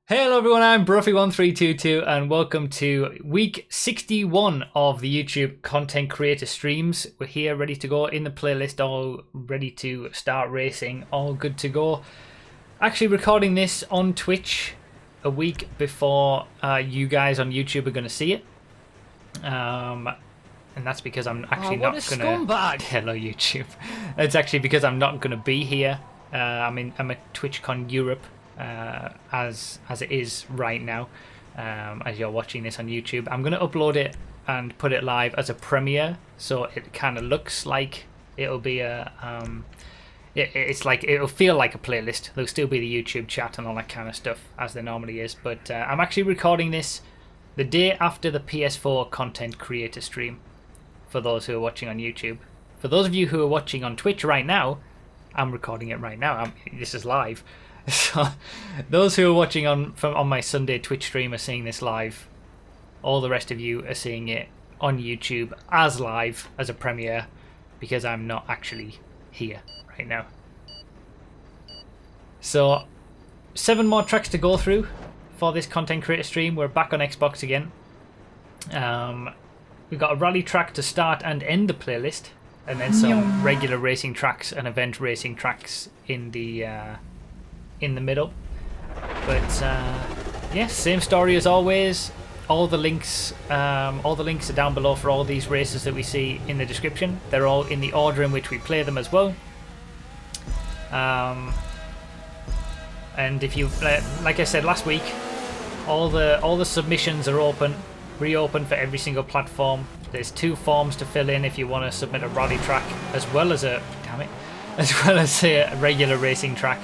Hello everyone, I'm Bruffy1322 and welcome to week 61 of the YouTube content creator streams. We're here ready to go in the playlist, all ready to start racing, all good to go. Actually recording this on Twitch a week before you guys on YouTube are going to see it. And that's because I'm actually not going to... scumbag! Hello YouTube. It's actually because I'm not going to be here. I'm at TwitchCon Europe. As it is right now, as you're watching this on YouTube. I'm going to upload it and put it live as a premiere, so it kind of looks like it'll be a it's like it'll feel like a playlist. There'll still be the YouTube chat and all that kind of stuff as there normally is, but I'm actually recording this the day after the PS4 content creator stream for those who are watching on YouTube. For those of you who are watching on Twitch right now, I'm recording it right now. This is live. So those who are watching on my Sunday Twitch stream are seeing this live. All the rest of you are seeing it on YouTube as live, as a premiere, because I'm not actually here right now. So 7 more tracks to go through for this content creator stream. We're back on Xbox again. We've got a rally track to start and end the playlist, and then some regular racing tracks and event racing tracks in the middle. But yes, same story as always. All the links are down below for all these races that we see in the description. They're all in the order in which we play them as well. And if you like I said last week, all the submissions are reopened for every single platform. There's 2 forms to fill in if you want to submit a rally track as well as a regular racing track.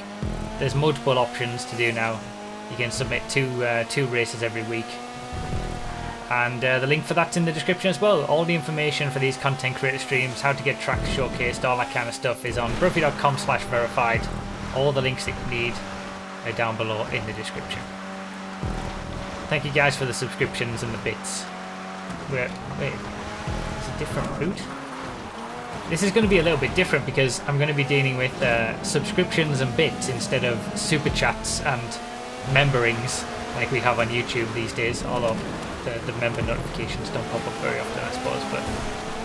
There's multiple options to do now. You can submit two races every week. And the link for that's in the description as well. All the information for these content creator streams, how to get tracks showcased, all that kind of stuff is on bruffy.com/verified. All the links that you need are down below in the description. Thank you guys for the subscriptions and the bits. Wait, it's a different route? This is going to be a little bit different because I'm going to be dealing with subscriptions and bits instead of super chats and memberings like we have on YouTube these days, although the member notifications don't pop up very often, I suppose. But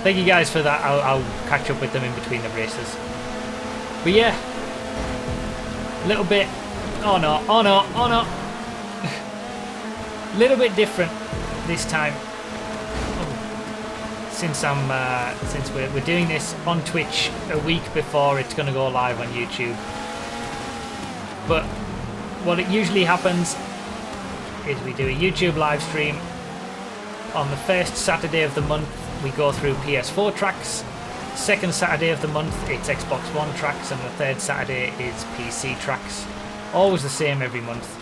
thank you guys for that. I'll catch up with them in between the races. But yeah, a little bit... Oh no. Little bit different this time. Since we're doing this on Twitch a week before it's going to go live on YouTube. But what it usually happens is we do a YouTube live stream. On the first Saturday of the month we go through PS4 tracks. Second Saturday of the month it's Xbox One tracks, and the third Saturday is PC tracks. Always the same every month.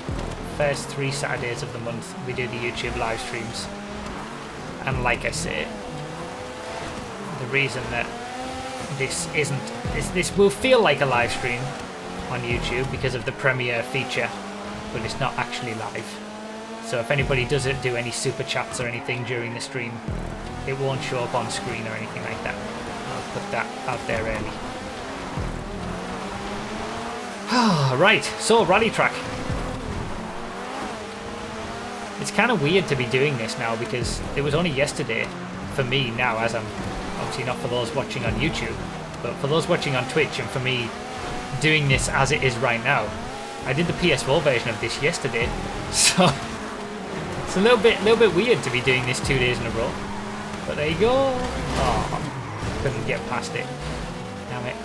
First 3 Saturdays of the month we do the YouTube live streams. And like I say, the reason that this will feel like a live stream on YouTube because of the premiere feature, but it's not actually live. So if anybody doesn't do any super chats or anything during the stream, it won't show up on screen or anything like that. I'll put that out there early. Right, so rally track. It's kind of weird to be doing this now because it was only yesterday for me now, as I'm obviously not for those watching on YouTube, but for those watching on Twitch, and for me doing this as it is right now. I did the PS4 version of this yesterday, so it's a little bit weird to be doing this 2 days in a row. But there you go. Oh, couldn't get past it. Damn it.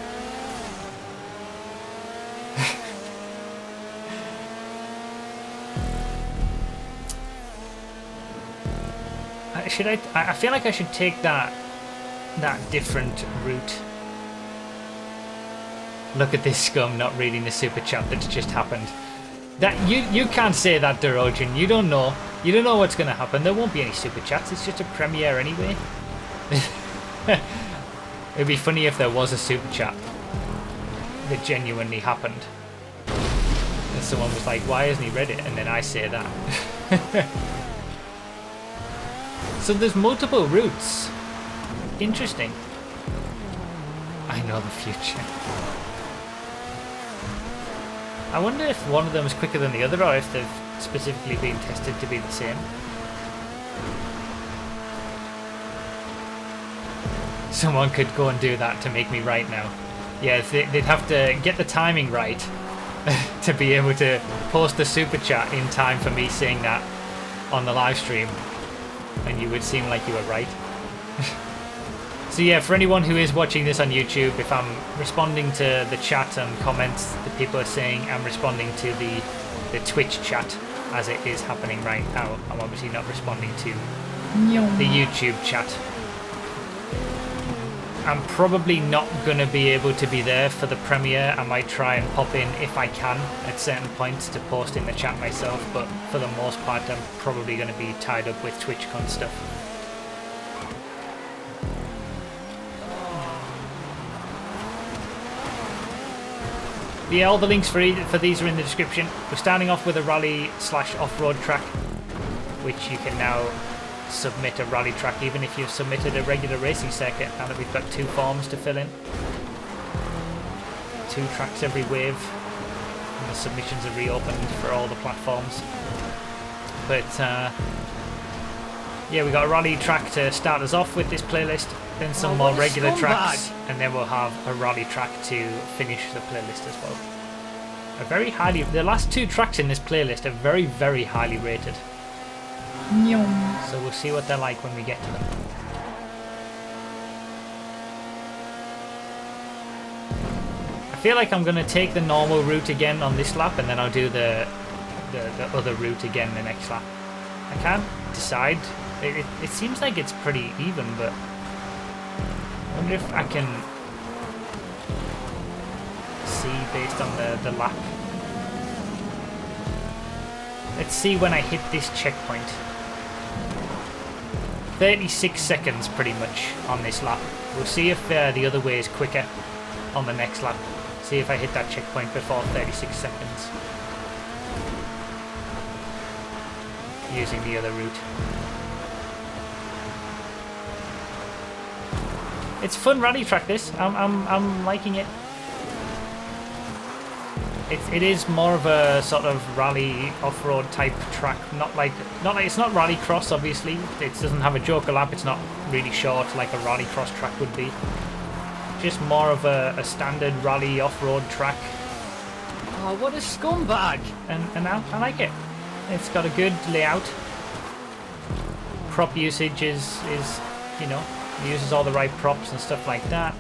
I feel like I should take that different route. Look at this scum not reading the super chat that's just happened. That you can't say that, Dorogen. You don't know what's gonna happen. There won't be any super chats. It's just a premiere anyway. It'd be funny if there was a super chat that genuinely happened. And someone was like, "Why hasn't he read it?" And then I say that. So there's multiple routes. Interesting. I know the future. I wonder if one of them is quicker than the other, or if they've specifically being tested to be the same. Someone could go and do that to make me right now. Yeah, they'd have to get the timing right to be able to post the super chat in time for me saying that on the live stream, and you would seem like you were right. So yeah, for anyone who is watching this on YouTube, if I'm responding to the chat and comments that people are saying, I'm responding to the Twitch chat as it is happening right now. I'm obviously not responding to the YouTube chat. I'm probably not going to be able to be there for the premiere. I might try and pop in if I can at certain points to post in the chat myself, but for the most part I'm probably going to be tied up with TwitchCon stuff. Yeah, all the links for these are in the description. We're starting off with a rally/off-road track, which you can now submit a rally track even if you've submitted a regular racing circuit, now that we've got 2 forms to fill in. 2 tracks every wave, and the submissions are reopened for all the platforms. But yeah, we got a rally track to start us off with this playlist, then some more regular tracks, and then we'll have a rally track to finish the playlist as well. The last 2 tracks in this playlist are very, very highly rated. So we'll see what they're like when we get to them. I feel like I'm going to take the normal route again on this lap, and then I'll do the other route again the next lap. I can't decide. It seems like it's pretty even, but I wonder if I can see based on the lap. Let's see when I hit this checkpoint. 36 seconds pretty much on this lap. We'll see if the other way is quicker on the next lap. See if I hit that checkpoint before 36 seconds. Using the other route. It's fun rally track this. I'm liking it. It is more of a sort of rally off-road type track, not like it's not rallycross obviously. It doesn't have a joker lap. It's not really short like a rallycross track would be. Just more of a standard rally off-road track. Oh, what a scumbag! And I like it. It's got a good layout. Prop usage is you know, it uses all the right props and stuff like that.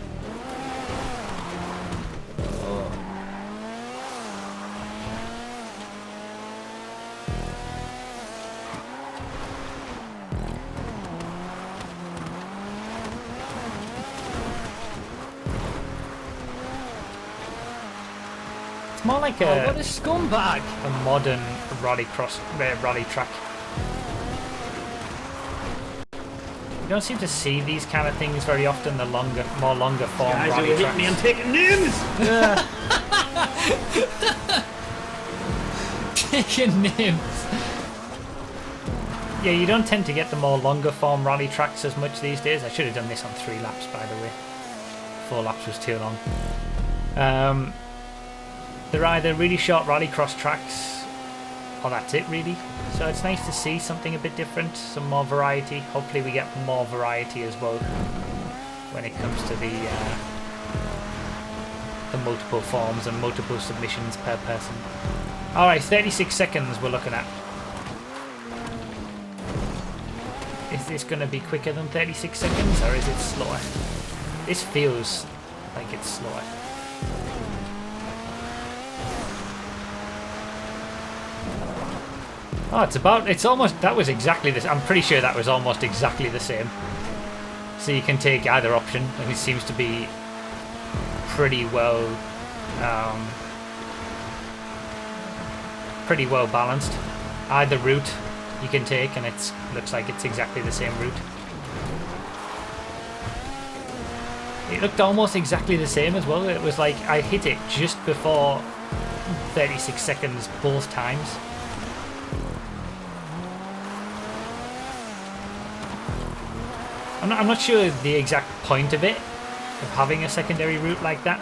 More like what a scumbag! A modern rally track. You don't seem to see these kind of things very often. The more longer form rally tracks. Me, I'm taking names. Taking names. Yeah, you don't tend to get the more longer form rally tracks as much these days. I should have done this on 3 laps, by the way. 4 laps was too long. They're either really short rallycross tracks, or that's it really. So it's nice to see something a bit different, some more variety. Hopefully we get more variety as well when it comes to the multiple forms and multiple submissions per person. Alright, 36 seconds we're looking at. Is this going to be quicker than 36 seconds, or is it slower? This feels like it's slower. Oh, it's almost, that was exactly this. I'm pretty sure that was almost exactly the same. So you can take either option, and it seems to be pretty well balanced. Either route you can take, and it looks like it's exactly the same route. It looked almost exactly the same as well. It was like I hit it just before 36 seconds both times. I'm not sure the exact point of it, of having a secondary route like that,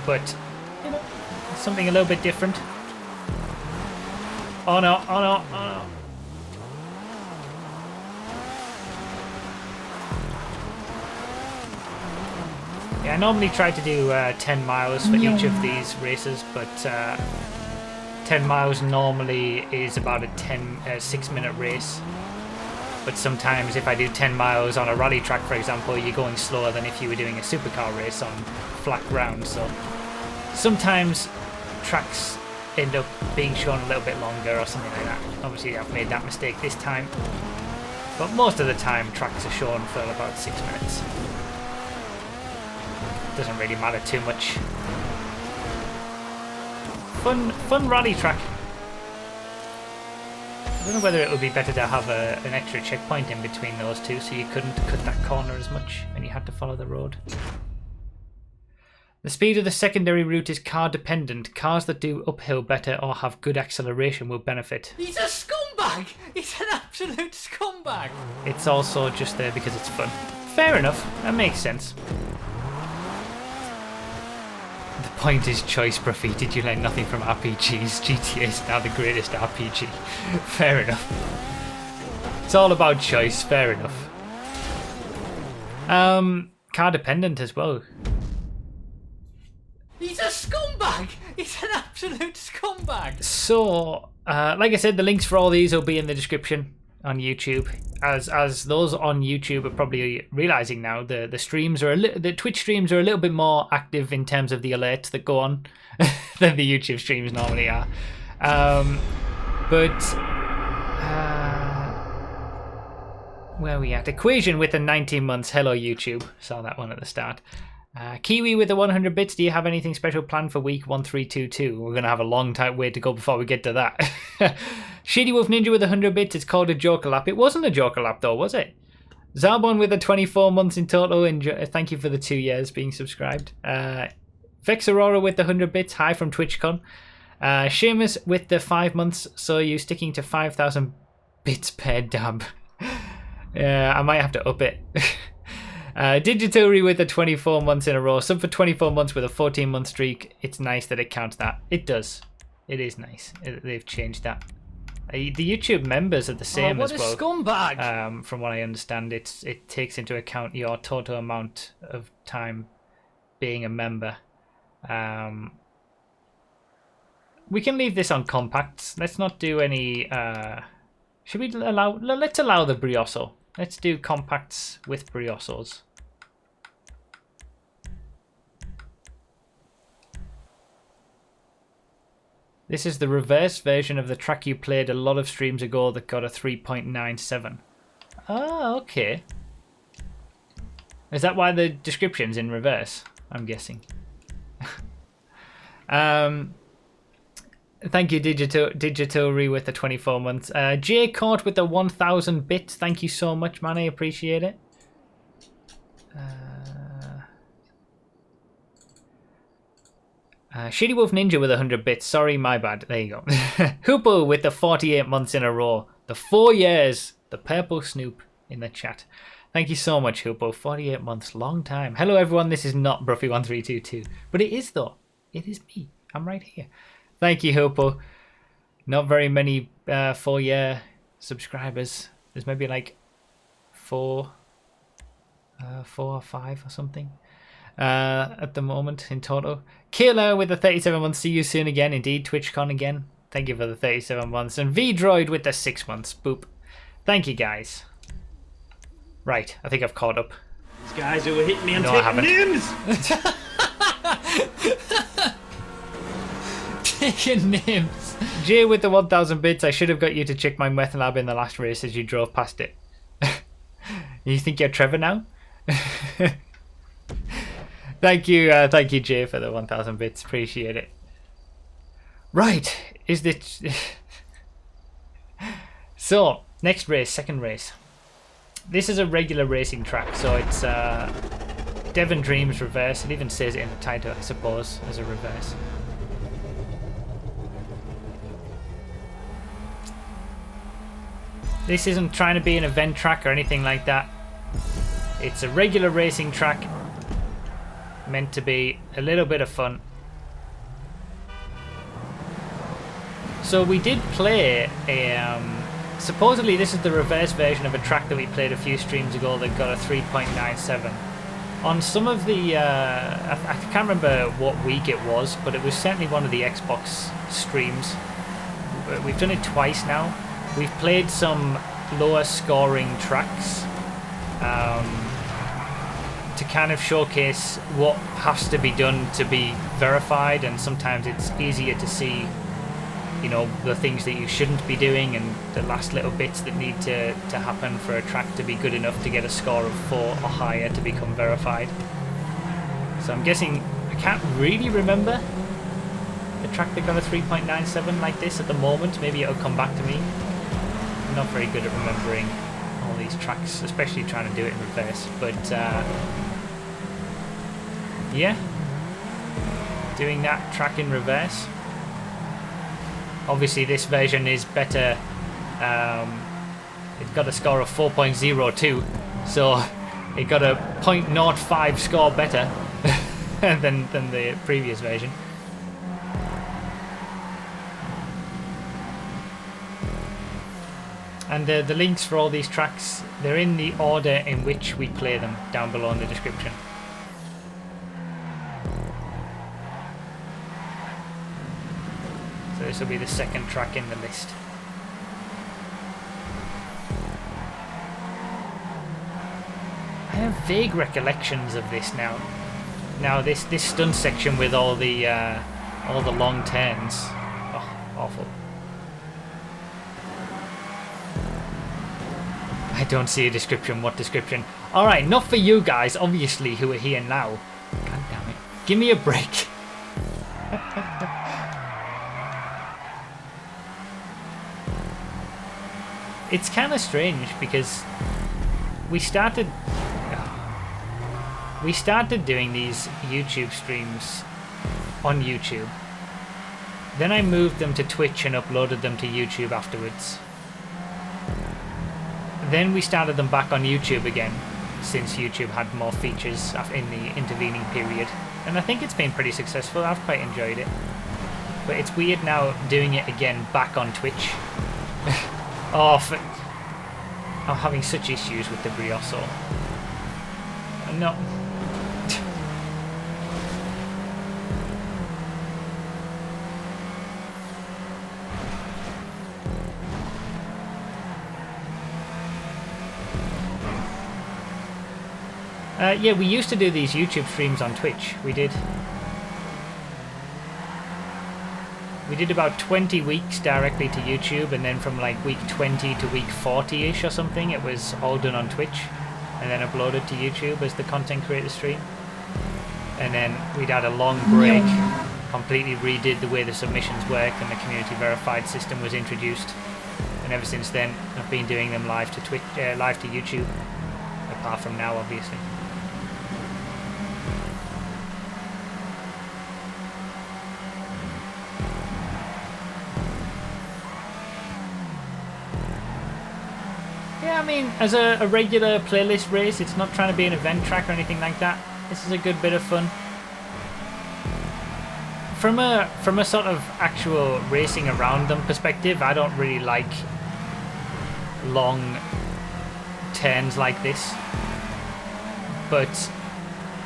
but you know, something a little bit different. Oh no, oh no, oh no. Yeah, I normally try to do 10 miles for each of these races, but 10 miles normally is about a 6-minute race. But sometimes if I do 10 miles on a rally track, for example, you're going slower than if you were doing a supercar race on flat ground. So sometimes tracks end up being shown a little bit longer or something like that. Obviously I've made that mistake this time. But most of the time tracks are shown for about 6 minutes. Doesn't really matter too much. Fun rally track. I don't know whether it would be better to have an extra checkpoint in between those two so you couldn't cut that corner as much and you had to follow the road. The speed of the secondary route is car dependent. Cars that do uphill better or have good acceleration will benefit. He's a scumbag! He's an absolute scumbag! It's also just there because it's fun. Fair enough, that makes sense. The point is choice, Bruffy. Did you learn nothing from RPGs? GTA is now the greatest RPG. Fair enough. It's all about choice, fair enough. Car dependent as well. He's a scumbag! He's an absolute scumbag! So, like I said, the links for all these will be in the description on YouTube. As those on YouTube are probably realizing now, the streams are the Twitch streams are a little bit more active in terms of the alerts that go on than the YouTube streams normally are. Where are we at? Equation with the 19 months. Hello YouTube. Saw that one at the start. Kiwi with the 100 bits. Do you have anything special planned for week 1322? We're going to have a long time way to go before we get to that. Shady Wolf Ninja with 100 bits. It's called a Joker Lap. It wasn't a Joker Lap though, was it? Zarbon with the 24 months in total. Thank you for the 2 years being subscribed. Vex Aurora with the 100 bits. Hi from TwitchCon. Seamus with the 5 months. So you sticking to 5,000 bits per dab. I might have to up it. Digitary with the 24 months in a row. Sub for 24 months with a 14-month streak. It's nice that it counts that. It does. It is nice. They've changed that. The YouTube members are the same as well. What a scumbag! From what I understand, it takes into account your total amount of time being a member. We can leave this on compacts. Let's not do any. Should we allow? Let's allow the Brioso. Let's do compacts with Briosos. This is the reverse version of the track you played a lot of streams ago that got a 3.97. Oh, okay. Is that why the description's in reverse? I'm guessing. Thank you, Digitary with the 24 months. Jay Court with the 1,000 bits. Thank you so much, man. I appreciate it. Shady Wolf Ninja with 100 bits. Sorry, my bad. There you go. Hoopo with the 48 months in a row. The 4 years. The Purple Snoop in the chat. Thank you so much, Hoopo. 48 months. Long time. Hello, everyone. This is not Bruffy1322. But it is, though. It is me. I'm right here. Thank you, Hoopo. Not very many 4-year subscribers. There's maybe like 4 or 5 or something at the moment in total. Kayla with the 37 months. See you soon again. Indeed, TwitchCon again. Thank you for the 37 months. And V-Droid with the 6 months. Boop. Thank you, guys. Right, I think I've caught up. These guys who were hitting me on No, I haven't. names. Taking names. Jay with the 1,000 bits. I should have got you to check my meth lab in the last race as you drove past it. You think you're Trevor now? Thank you, Jay, for the 1,000 bits. Appreciate it. Right, is this... So, next race, second race. This is a regular racing track, so it's Devon Dreams reverse. It even says it in the title, I suppose, as a reverse. This isn't trying to be an event track or anything like that. It's a regular racing track meant to be a little bit of fun. So we did play a, supposedly this is the reverse version of a track that we played a few streams ago that got a 3.97. On some of the, I can't remember what week it was, but it was certainly one of the Xbox streams. We've done it twice now. We've played some lower scoring tracks to kind of showcase what has to be done to be verified, and sometimes it's easier to see, you know, the things that you shouldn't be doing and the last little bits that need to happen for a track to be good enough to get a score of 4 or higher to become verified. So I'm guessing, I can't really remember a track that got a 3.97 like this at the moment. Maybe it'll come back to me. I'm not very good at remembering all these tracks, especially trying to do it in reverse, but yeah, doing that track in reverse. Obviously this version is better. It got a score of 4.02, so it got a 0.05 score better than the previous version. And the links for all these tracks, they're in the order in which we play them down below in the description. So this will be the second track in the list. I have vague recollections of this now. Now this stunt section with all the long turns, oh, awful. I don't see a description. What description? All right, not for you guys, obviously, who are here now. God damn it! Give me a break. It's kind of strange because we started doing these YouTube streams on YouTube. Then I moved them to Twitch and uploaded them to YouTube afterwards. Then we started them back on YouTube again, since YouTube had more features in the intervening period. And I think it's been pretty successful. I've quite enjoyed it. But it's weird now doing it again back on Twitch. Oh, I'm having such issues with the Brioso. No. Yeah, we used to do these YouTube streams on Twitch. We did about 20 weeks directly to YouTube, and then from like week 20 to week 40-ish or something, it was all done on Twitch and then uploaded to YouTube as the content creator stream. And then we'd had a long break, completely redid the way the submissions work, and the community verified system was introduced. And ever since then, I've been doing them live to Twitch, live to YouTube, apart from now, obviously. Yeah, I mean, as a regular playlist race, it's not trying to be an event track or anything like that. This is a good bit of fun. From a sort of actual racing around them perspective, I don't really like long turns like this. But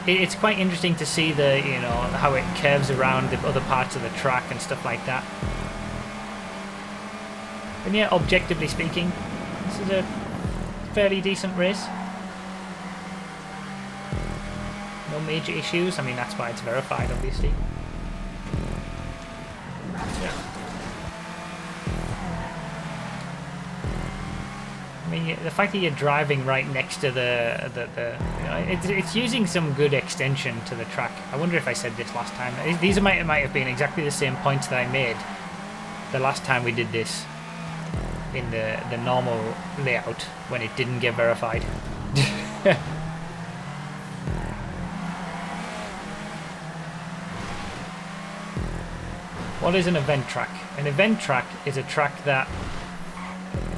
it's quite interesting to see the, you know, how it curves around the other parts of the track and stuff like that. And yeah, objectively speaking, this is a fairly decent race. No major issues. I mean, that's why it's verified, obviously. Yeah. I mean, the fact that you're driving right next to the you know, it's using some good extension to the track. I wonder if I said this last time. These might have been exactly the same points that I made the last time we did this in the normal layout when it didn't get verified. What is an event track? An event track is a track that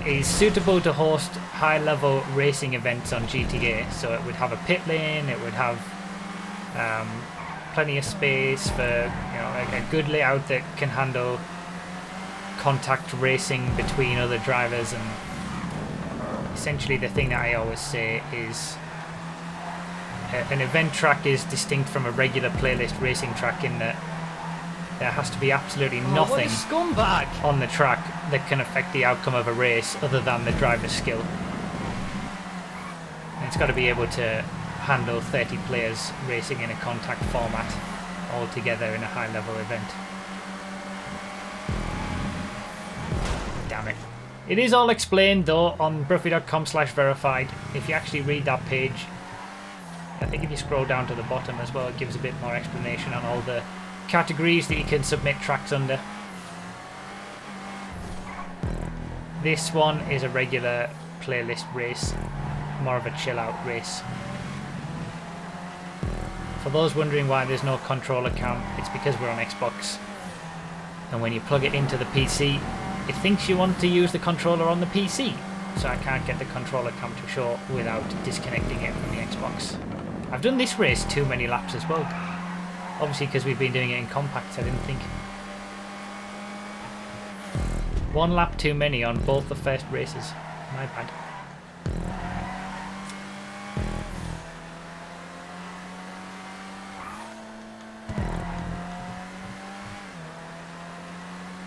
is suitable to host high-level racing events on GTA. So it would have a pit lane, it would have plenty of space for, you know, a good layout that can handle contact racing between other drivers, and essentially the thing that I always say is an event track is distinct from a regular playlist racing track in that there has to be absolutely nothing scumbag on the track that can affect the outcome of a race other than the driver's skill. And it's got to be able to handle 30 players racing in a contact format all together in a high level event. Damn it. It is all explained though on bruffy.com/verified. If you actually read that page, I think if you scroll down to the bottom as well, it gives a bit more explanation on all the categories that you can submit tracks under. This one is a regular playlist race, more of a chill out race. For those wondering why there's no controller cam, it's because we're on Xbox, and when you plug it into the PC, it thinks you want to use the controller on the PC, so I can't get the controller cam to show without disconnecting it from the Xbox. I've done this race too many laps as well. Obviously because we've been doing it in compacts, I didn't think. One lap too many on both the first races. My bad.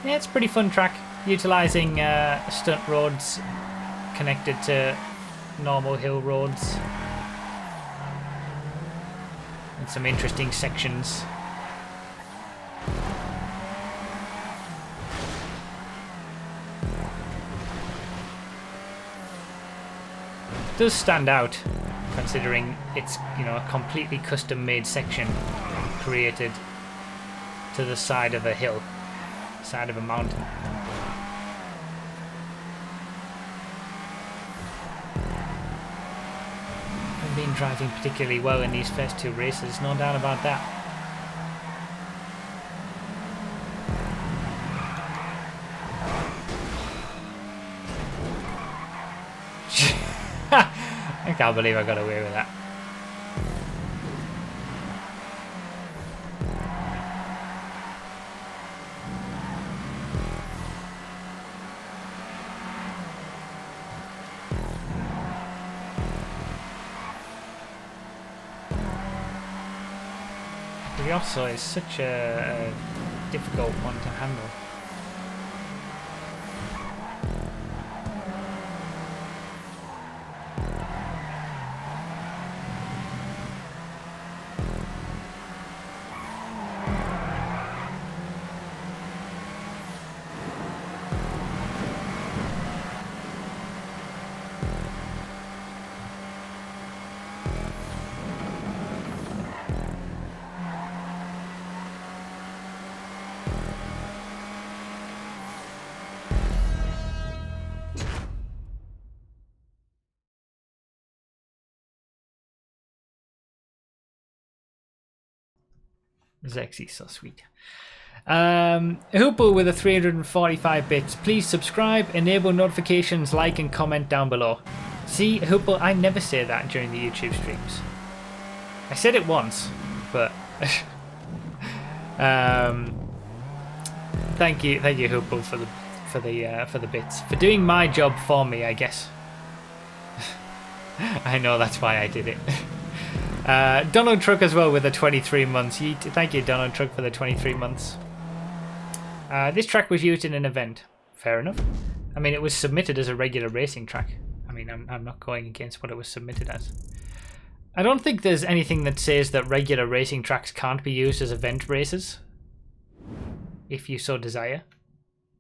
Yeah, it's a pretty fun track. Utilising stunt roads connected to normal hill roads. And some interesting sections. It does stand out, considering it's, you know, a completely custom-made section created to the side of a hill, side of a mountain. Been driving particularly well in these first two races, no doubt about that. I can't believe I got away with that. Also is such a difficult one to handle. Zexy's so sweet. Hoople with a 345 bits. Please subscribe, enable notifications, like and comment down below. See, Hoople, I never say that during the YouTube streams. I said it once, but thank you, Hoople, for the bits, for doing my job for me, I guess. I know that's why I did it. Donald Truck as well with the 23 months. Thank you, Donald Truck, for the 23 months. This track was used in an event. Fair enough. I mean, it was submitted as a regular racing track. I mean, I'm not going against what it was submitted as. I don't think there's anything that says that regular racing tracks can't be used as event races, if you so desire.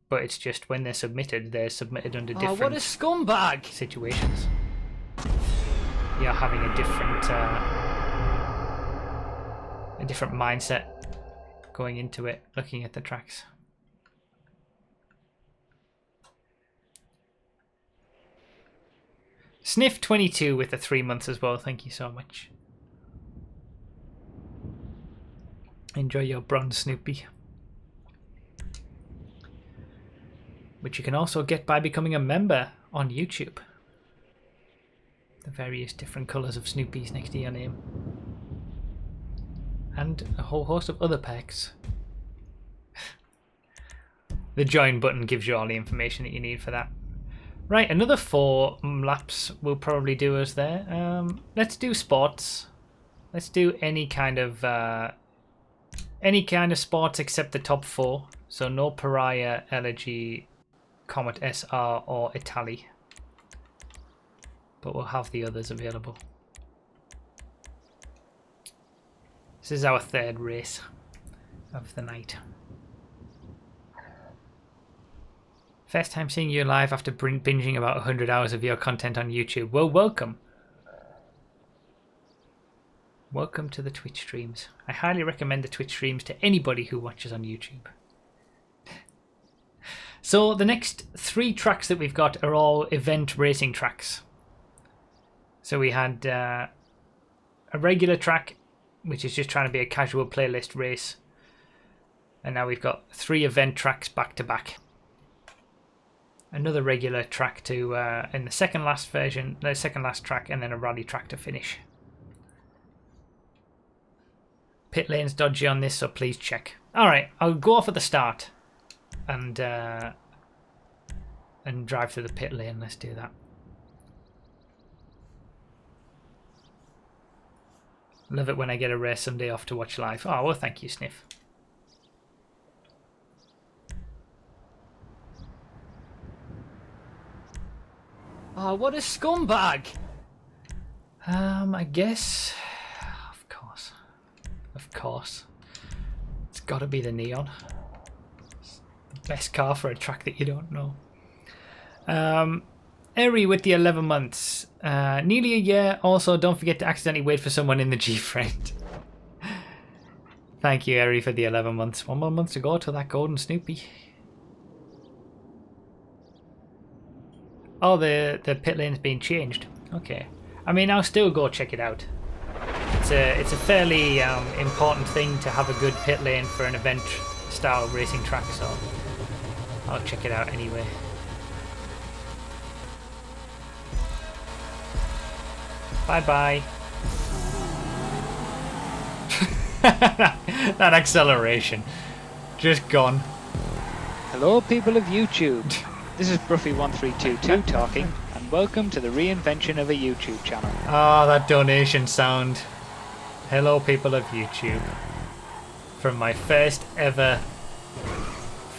But it's just when they're submitted under different what a scumbag situations. You're having a different mindset going into it, looking at the tracks. Sniff 22 with the 3 months as well. Thank you so much. Enjoy your bronze Snoopy, which you can also get by becoming a member on YouTube. The various different colours of Snoopies next to your name. And a whole host of other perks. The join button gives you all the information that you need for that. Right, another 4 laps will probably do us there. Let's do sports. Let's do any kind of sports except the top 4. So no Pariah, Elegy, Comet SR, or Italy. But we'll have the others available. This is our 3rd race of the night. First time seeing you live after binging about 100 hours of your content on YouTube. Well, welcome. Welcome to the Twitch streams. I highly recommend the Twitch streams to anybody who watches on YouTube. So the next 3 tracks that we've got are all event racing tracks. So we had a regular track, which is just trying to be a casual playlist race. And now we've got 3 event tracks back to back. Another regular track to in the second last track, and then a rally track to finish. Pit lane's dodgy on this, so please check. Alright, I'll go off at the start and drive through the pit lane. Let's do that. Love it when I get a race Sunday off to watch live. Oh, well, thank you, Sniff. Oh, what a scumbag! I guess... Of course. It's got to be the Neon. It's the best car for a track that you don't know. Eri with the 11 months. Nearly a year. Also, don't forget to accidentally wait for someone in the G-Friend. Thank you, Eri, for the 11 months. 1 more month to go till that golden Snoopy. Oh, the pit lane's been changed. Okay. I mean, I'll still go check it out. It's a fairly important thing to have a good pit lane for an event-style racing track, so I'll check it out anyway. Bye-bye. That acceleration. Just gone. Hello, people of YouTube. This is Bruffy1322 talking, and welcome to the reinvention of a YouTube channel. Ah, that donation sound. Hello, people of YouTube. From my first ever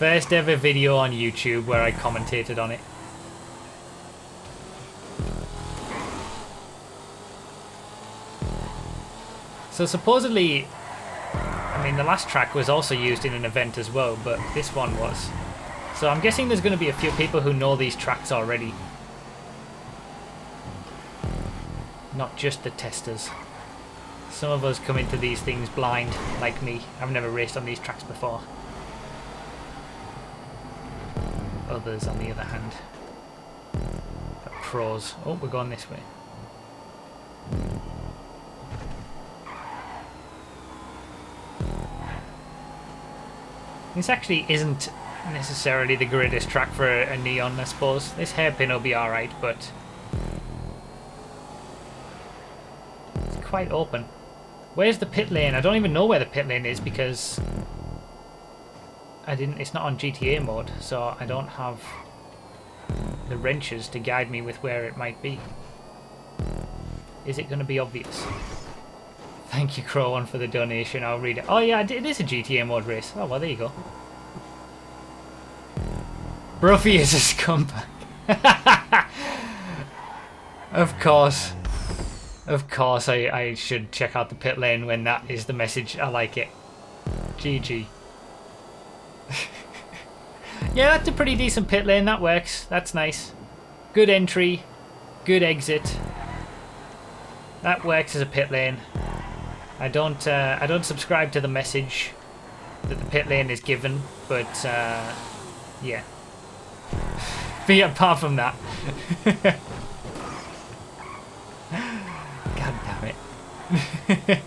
video on YouTube where I commentated on it. So supposedly, I mean, the last track was also used in an event as well, but this one was. So I'm guessing there's going to be a few people who know these tracks already. Not just the testers. Some of us come into these things blind, like me. I've never raced on these tracks before. Others, on the other hand, are pros. Oh, we're going this way. This actually isn't necessarily the greatest track for a Neon, I suppose. This hairpin will be alright, but it's quite open. Where's the pit lane? I don't even know where the pit lane is because it's not on GTA mode, so I don't have the wrenches to guide me with where it might be. Is it going to be obvious? Thank you, Crow1, for the donation. I'll read it. Oh yeah, it is a GTA mode race. Oh well, there you go. Bruffy is a scumbag. Of course. Of course, I should check out the pit lane when that is the message. I like it. GG. Yeah, that's a pretty decent pit lane. That works. That's nice. Good entry. Good exit. That works as a pit lane. I don't subscribe to the message that the pit lane is given, but yeah. But apart from that. God damn it.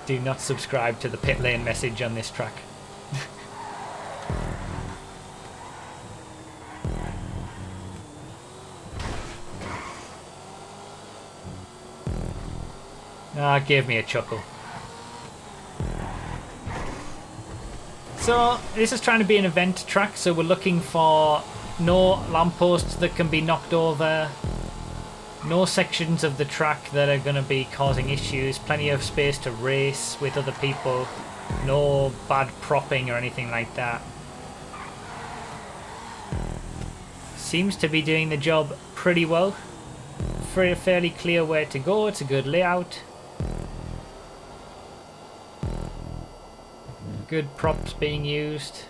Do not subscribe to the pit lane message on this track. Ah, it gave me a chuckle. So this is trying to be an event track, so we're looking for no lampposts that can be knocked over, no sections of the track that are going to be causing issues, plenty of space to race with other people, no bad propping or anything like that. Seems to be doing the job pretty well. Fairly clear where to go, it's a good layout. Good props being used.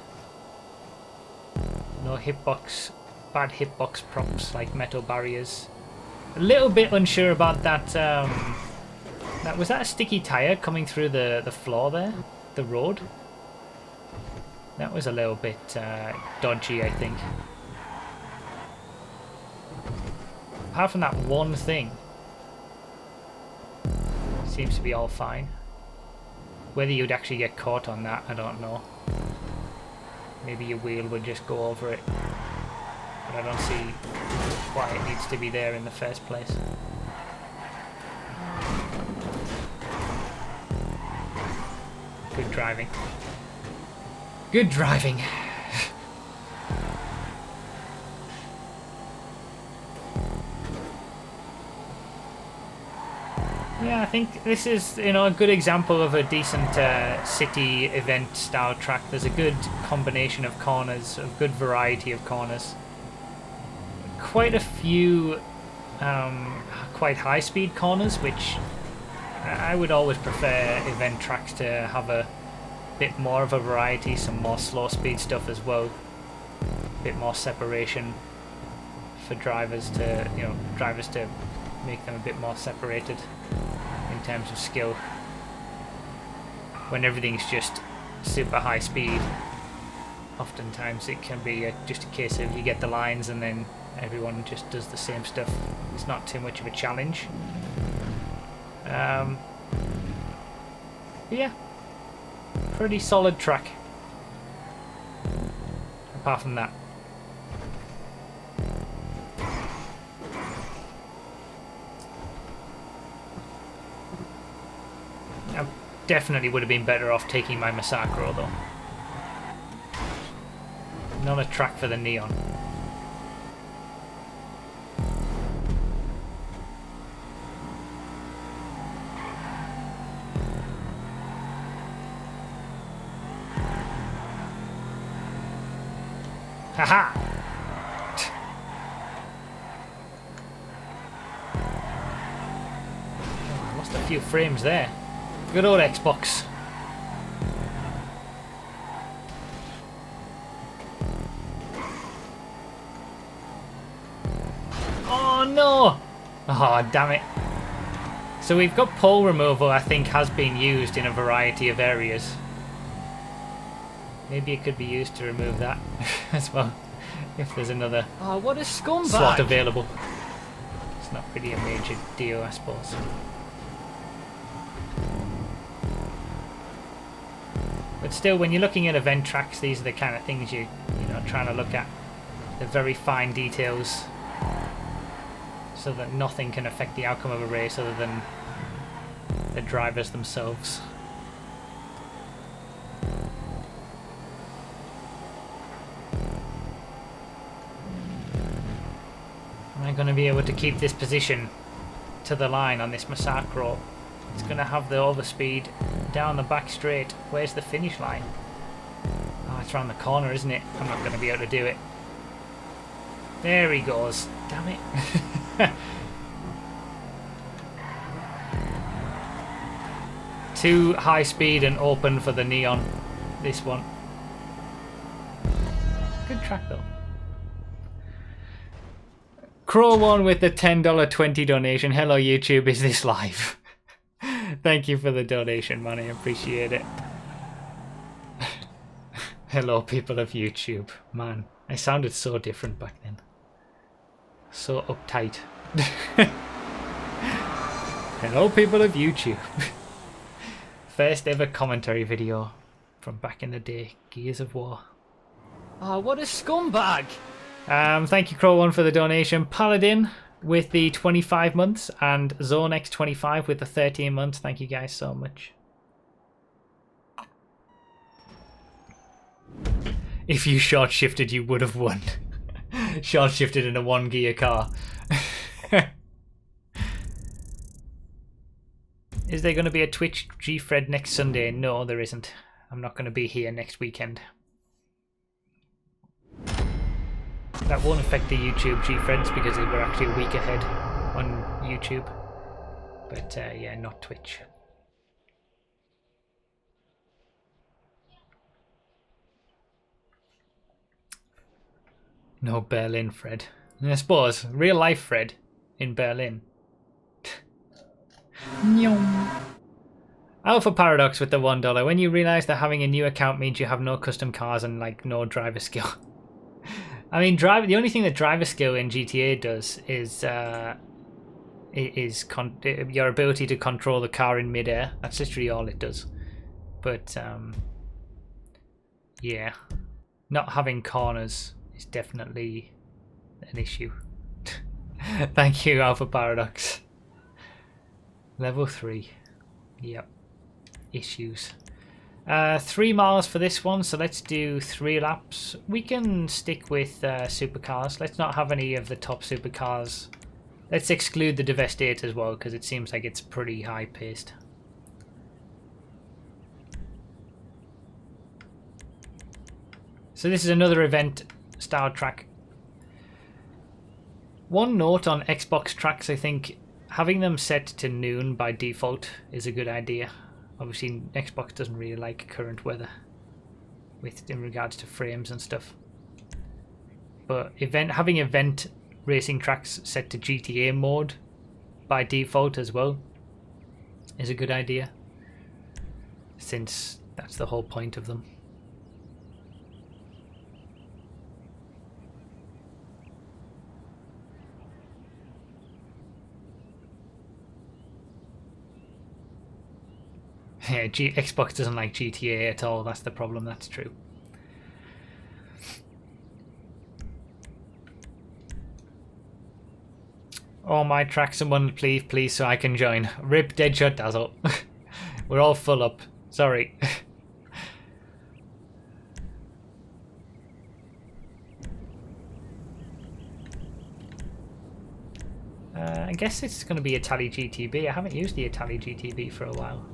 No bad hitbox props like metal barriers. A little bit unsure about that. Was that a sticky tire coming through the floor there? The road? That was a little bit dodgy, I think. Apart from that one thing, seems to be all fine. Whether you'd actually get caught on that, I don't know. Maybe your wheel would just go over it. But I don't see why it needs to be there in the first place. Good driving. Good driving. Yeah, I think this is, a good example of a decent city event style track. There's a good combination of corners, a good variety of corners. Quite a few quite high speed corners, which I would always prefer event tracks to have a bit more of a variety, some more slow speed stuff as well. A bit more separation for drivers to, make them a bit more separated in terms of skill. When everything's just super high speed, oftentimes it can be just a case of you get the lines and then everyone just does the same stuff. It's not too much of a challenge. Yeah, pretty solid track. Apart from that. I definitely would have been better off taking my Masacro though. Not a track for the Neon. Haha! Oh, I lost a few frames there. Good old Xbox. Oh no! Oh damn it. So we've got pole removal, I think, has been used in a variety of areas. Maybe it could be used to remove that as well, if there's another Oh, what a scumbag! slot available. It's not really a major deal, I suppose. But still, when you're looking at event tracks, these are the kind of things you're trying to look at. The very fine details, so that nothing can affect the outcome of a race other than the drivers themselves. Am I going to be able to keep this position to the line on this Masacro? It's going to have the overspeed down the back straight. Where's the finish line? Oh, it's around the corner, isn't it? I'm not going to be able to do it. There he goes. Damn it. Too high speed and open for the Neon. This one. Good track though. Crow1 with the $10.20 donation. Hello YouTube, is this live? Thank you for the donation, man. I appreciate it. Hello people of YouTube. Man, I sounded so different back then. So uptight. Hello people of YouTube. First ever commentary video from back in the day. Gears of War. Oh, what a scumbag! Thank you Crow1 for the donation. Paladin with the 25 months and ZoneX25 with the 13 months. Thank you guys so much. If you short shifted, you would have won. Short shifted in a 1-gear car. Is there going to be a Twitch G-Fred next Sunday? No, there isn't. I'm not going to be here next weekend. That won't affect the YouTube G-Freds because we're actually a week ahead on YouTube. But yeah, not Twitch. No Berlin Fred. I suppose real life Fred in Berlin. Alpha Paradox with the $1. When you realise that having a new account means you have no custom cars and like no driver skill. I mean, the only thing that driver skill in GTA does is your ability to control the car in midair. That's literally all it does. But yeah, not having corners is definitely an issue. Thank you, Alpha Paradox. Level 3. Yep. Issues. 3 miles for this one, so let's do 3 laps. We can stick with supercars. Let's not have any of the top supercars. Let's exclude the Devastate as well, because it seems like it's pretty high paced. So this is another event style track. One note on Xbox tracks, I think having them set to noon by default is a good idea. Obviously Xbox doesn't really like current weather in regards to frames and stuff. But having event racing tracks set to GTA mode by default as well is a good idea, since that's the whole point of them. Yeah, Xbox doesn't like GTA at all, that's the problem, that's true. Oh, my track, someone please so I can join. Rip Deadshot Dazzle. We're all full up, sorry. I guess it's going to be Itali GTB. I haven't used the Itali GTB for a while.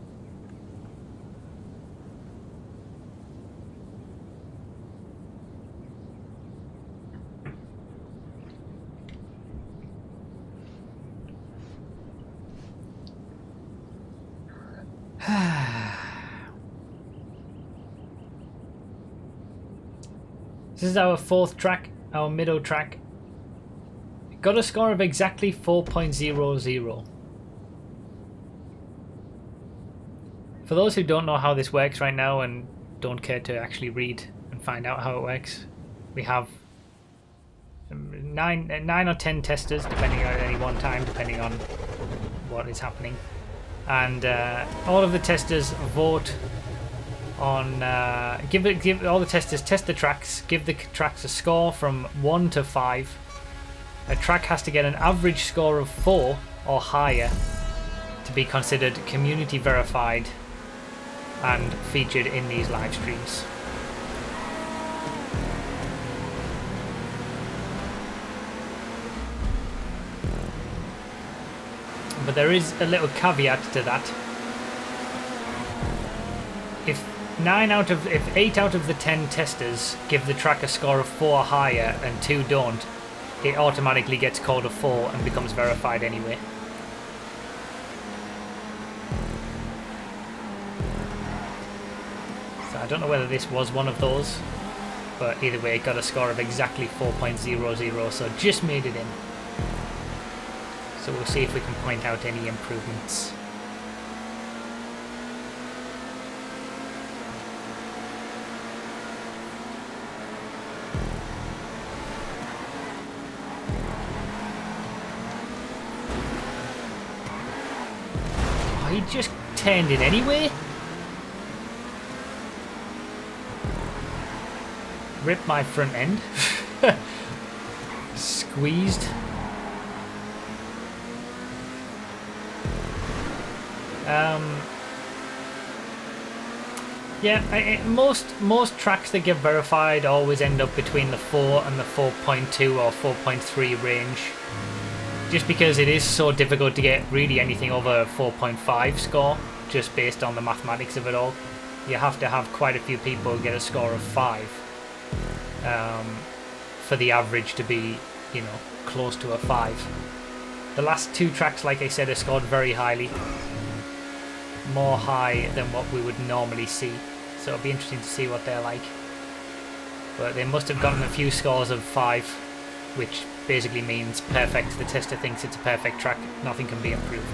This is our 4th track, our middle track. Got a score of exactly 4.00. For those who don't know how this works right now and don't care to actually read and find out how it works, we have 9 or 10 testers depending on any one time, depending on what is happening. And all of the testers vote on give all the testers test the tracks, give the tracks a score from 1 to 5. A track has to get an average score of 4 or higher to be considered community verified and featured in these live streams. But there is a little caveat to that. If 8 out of the 10 testers give the track a score of 4 or higher and 2 don't, it automatically gets called a 4 and becomes verified anyway. So I don't know whether this was one of those, but either way it got a score of exactly 4.00, so just made it in. So we'll see if we can point out any improvements. Oh, he just turned in anyway? Rip my front end. Squeezed. Yeah, most tracks that get verified always end up between the 4 and the 4.2 or 4.3 range. Just because it is so difficult to get really anything over a 4.5 score, just based on the mathematics of it all. You have to have quite a few people get a score of 5 for the average to be, you know, close to a 5. The last 2 tracks, like I said, are scored very highly. More high than what we would normally see. So it'll be interesting to see what they're like. But they must have gotten a few scores of 5, which basically means perfect. The tester thinks it's a perfect track. Nothing can be improved.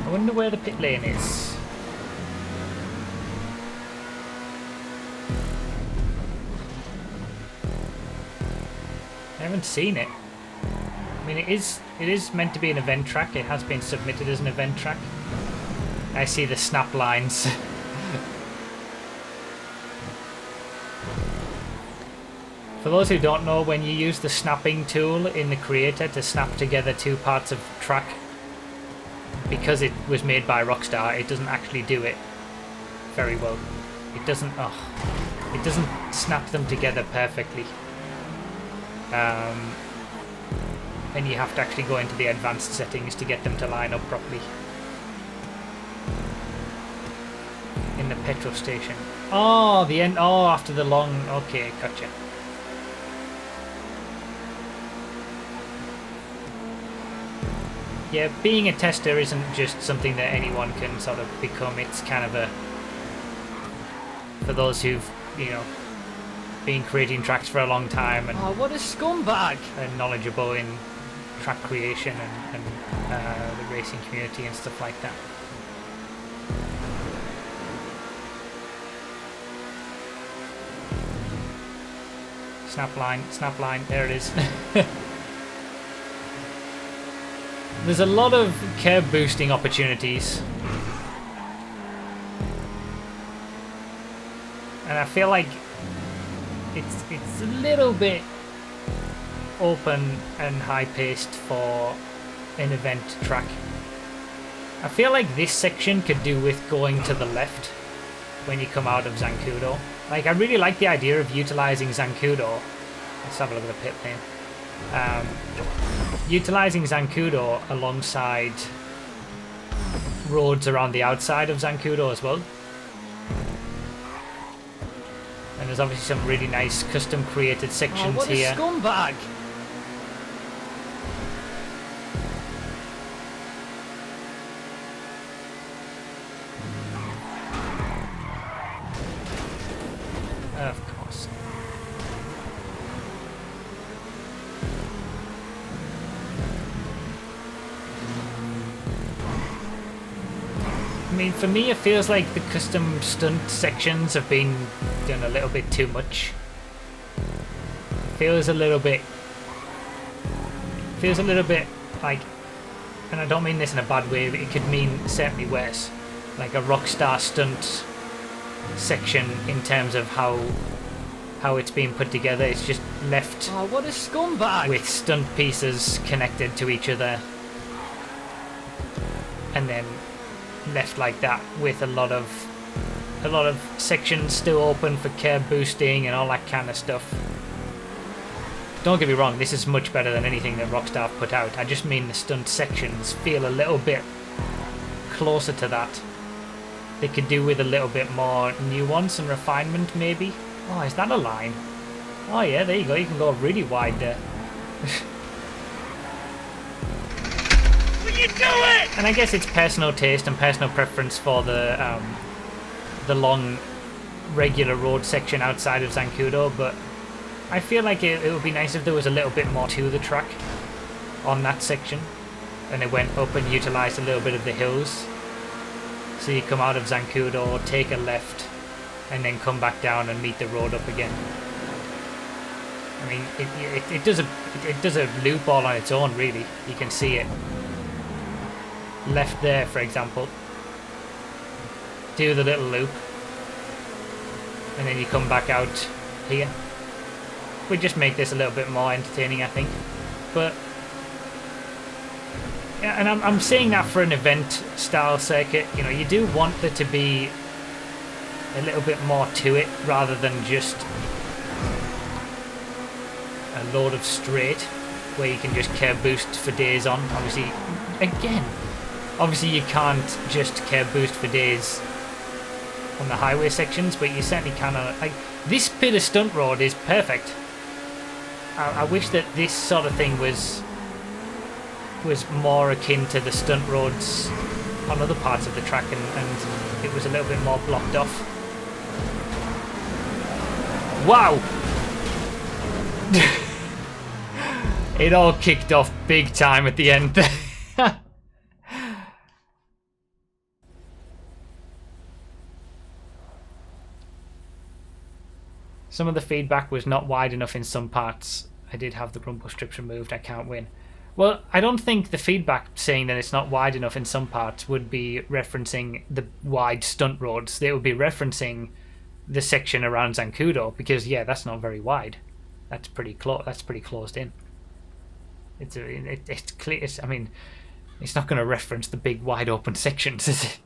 I wonder where the pit lane is. I haven't seen it. I mean, it is meant to be an event track. It has been submitted as an event track. I see the snap lines. For those who don't know, when you use the snapping tool in the creator to snap together 2 parts of track, because it was made by Rockstar, it doesn't actually do it very well. It doesn't snap them together perfectly. And you have to actually go into the advanced settings to get them to line up properly. In the petrol station. Oh, the end. Oh, after the long. Okay, gotcha. Yeah, being a tester isn't just something that anyone can sort of become. It's kind of a, for those who've, you know, been creating tracks for a long time and Oh, what a scumbag! are knowledgeable in track creation and the racing community and stuff like that. Snap line, there it is. There's a lot of curb boosting opportunities. And I feel like it's a little bit open and high-paced for an event track. I feel like this section could do with going to the left when you come out of Zancudo. Like, I really like the idea of utilizing Zancudo. Let's have a look at the pit lane. Utilizing Zancudo alongside roads around the outside of Zancudo as well. And there's obviously some really nice custom created sections what here. A scumbag! Of course. I mean, for me, it feels like the custom stunt sections have been done a little bit too much. Feels a little bit like, and I don't mean this in a bad way, but it could mean certainly worse, like a Rockstar stunt section in terms of how it's being put together. It's just left Oh, what a scumbag! with stunt pieces connected to each other, and then left like that with a lot of sections still open for curb boosting and all that kind of stuff. Don't get me wrong, this is much better than anything that Rockstar put out. I just mean the stunt sections feel a little bit closer to that. They could do with a little bit more nuance and refinement, maybe. Oh, is that a line? Oh yeah, there you go. You can go really wide there. You do it! And I guess it's personal taste and personal preference for the long, regular road section outside of Zancudo, but I feel like it would be nice if there was a little bit more to the track on that section, and it went up and utilised a little bit of the hills. So you come out of Zancudo, take a left, and then come back down and meet the road up again. I mean, it does a loop all on its own, really. You can see it. Left there, for example. do the little loop, and then you come back out here. We just make this a little bit more entertaining, I think. But yeah, and I'm saying that for an event-style circuit. You know, you do want there to be a little bit more to it rather than just a load of straight where you can just curb boost for days on. Obviously, again, obviously you can't just curb boost for days on the highway sections, but you certainly can on, like, this bit of stunt road is perfect. I wish that this sort of thing was more akin to the stunt roads on other parts of the track, and it was a little bit more blocked off. Wow! It all kicked off big time at the end. Some of the feedback was not wide enough in some parts. I did have the rumble strips removed. I can't win. Well, I don't think the feedback saying that it's not wide enough in some parts would be referencing the wide stunt roads. They would be referencing the section around Zancudo, because yeah, that's not very wide. That's pretty close. That's pretty closed in. It's clear. I mean, it's not going to reference the big wide open sections, is it?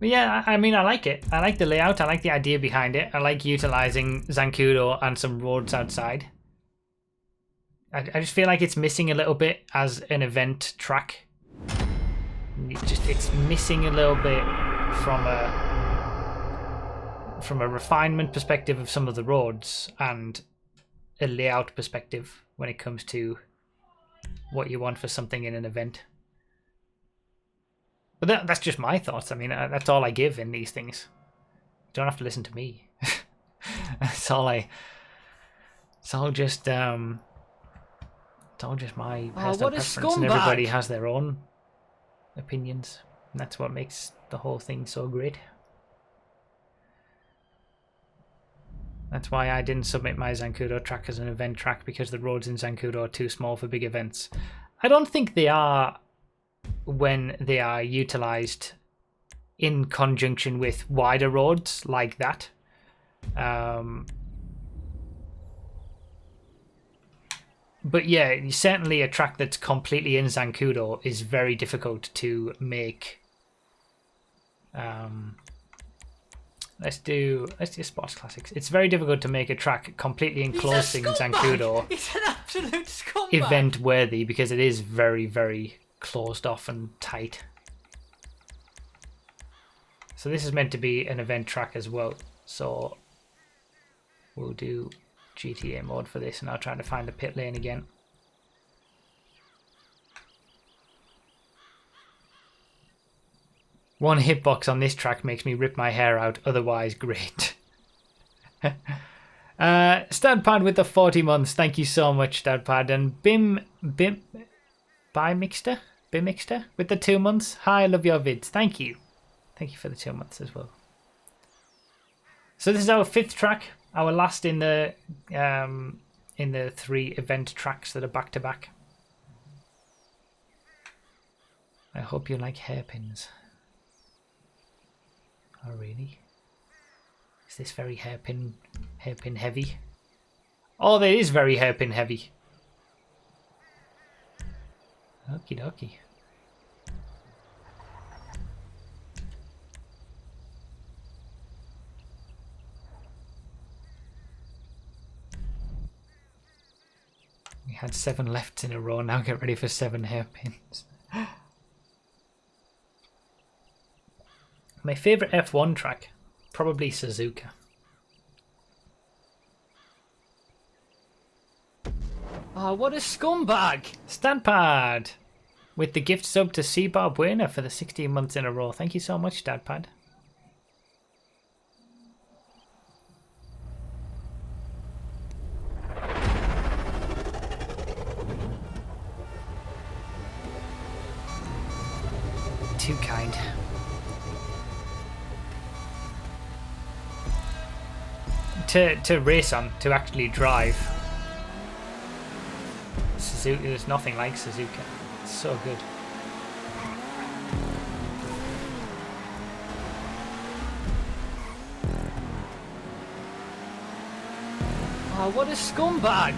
But yeah, I mean, I like it. I like the layout. I like the idea behind it. I like utilizing Zancudo and some roads outside. I just feel like it's missing a little bit as an event track. It's missing a little bit from a refinement perspective of some of the roads and a layout perspective when it comes to what you want for something in an event. But that's just my thoughts. I mean, that's all I give in these things. You don't have to listen to me. It's all just my personal preference, and everybody has their own opinions. And that's what makes the whole thing so great. That's why I didn't submit my Zancudo track as an event track, because the roads in Zancudo are too small for big events. I don't think they are when they are utilized in conjunction with wider roads like that. But yeah, certainly a track that's completely in Zancudo is very difficult to make. Let's do Sports Classics. It's very difficult to make a track completely enclosed in Zancudo. He's an absolute scumbag. Event worthy, because it is very, very closed off and tight. So this is meant to be an event track as well. So we'll do GTA mode for this, and I'll try to find the pit lane again. One hitbox on this track makes me rip my hair out, otherwise great. Stadpad with the 40 months. Thank you so much, Stadpad. And Bimixter with the 2 months. Hi, I love your vids. Thank you. Thank you for the 2 months as well. So this is our 5th track, our last in the 3 event tracks that are back to back. I hope you like hairpins. Oh really? Is this very hairpin heavy? Oh, that is very hairpin heavy. Okie dokie. We had 7 lefts in a row, now get ready for 7 hairpins. My favourite F1 track? Probably Suzuka. Oh, what a scumbag! Stadpad! With the gift sub to C-Bar Buena for the 16 months in a row. Thank you so much, Stadpad. Too kind. To race on, to actually drive, Suzuka. There's nothing like Suzuka. It's so good. Oh, what a scumbag!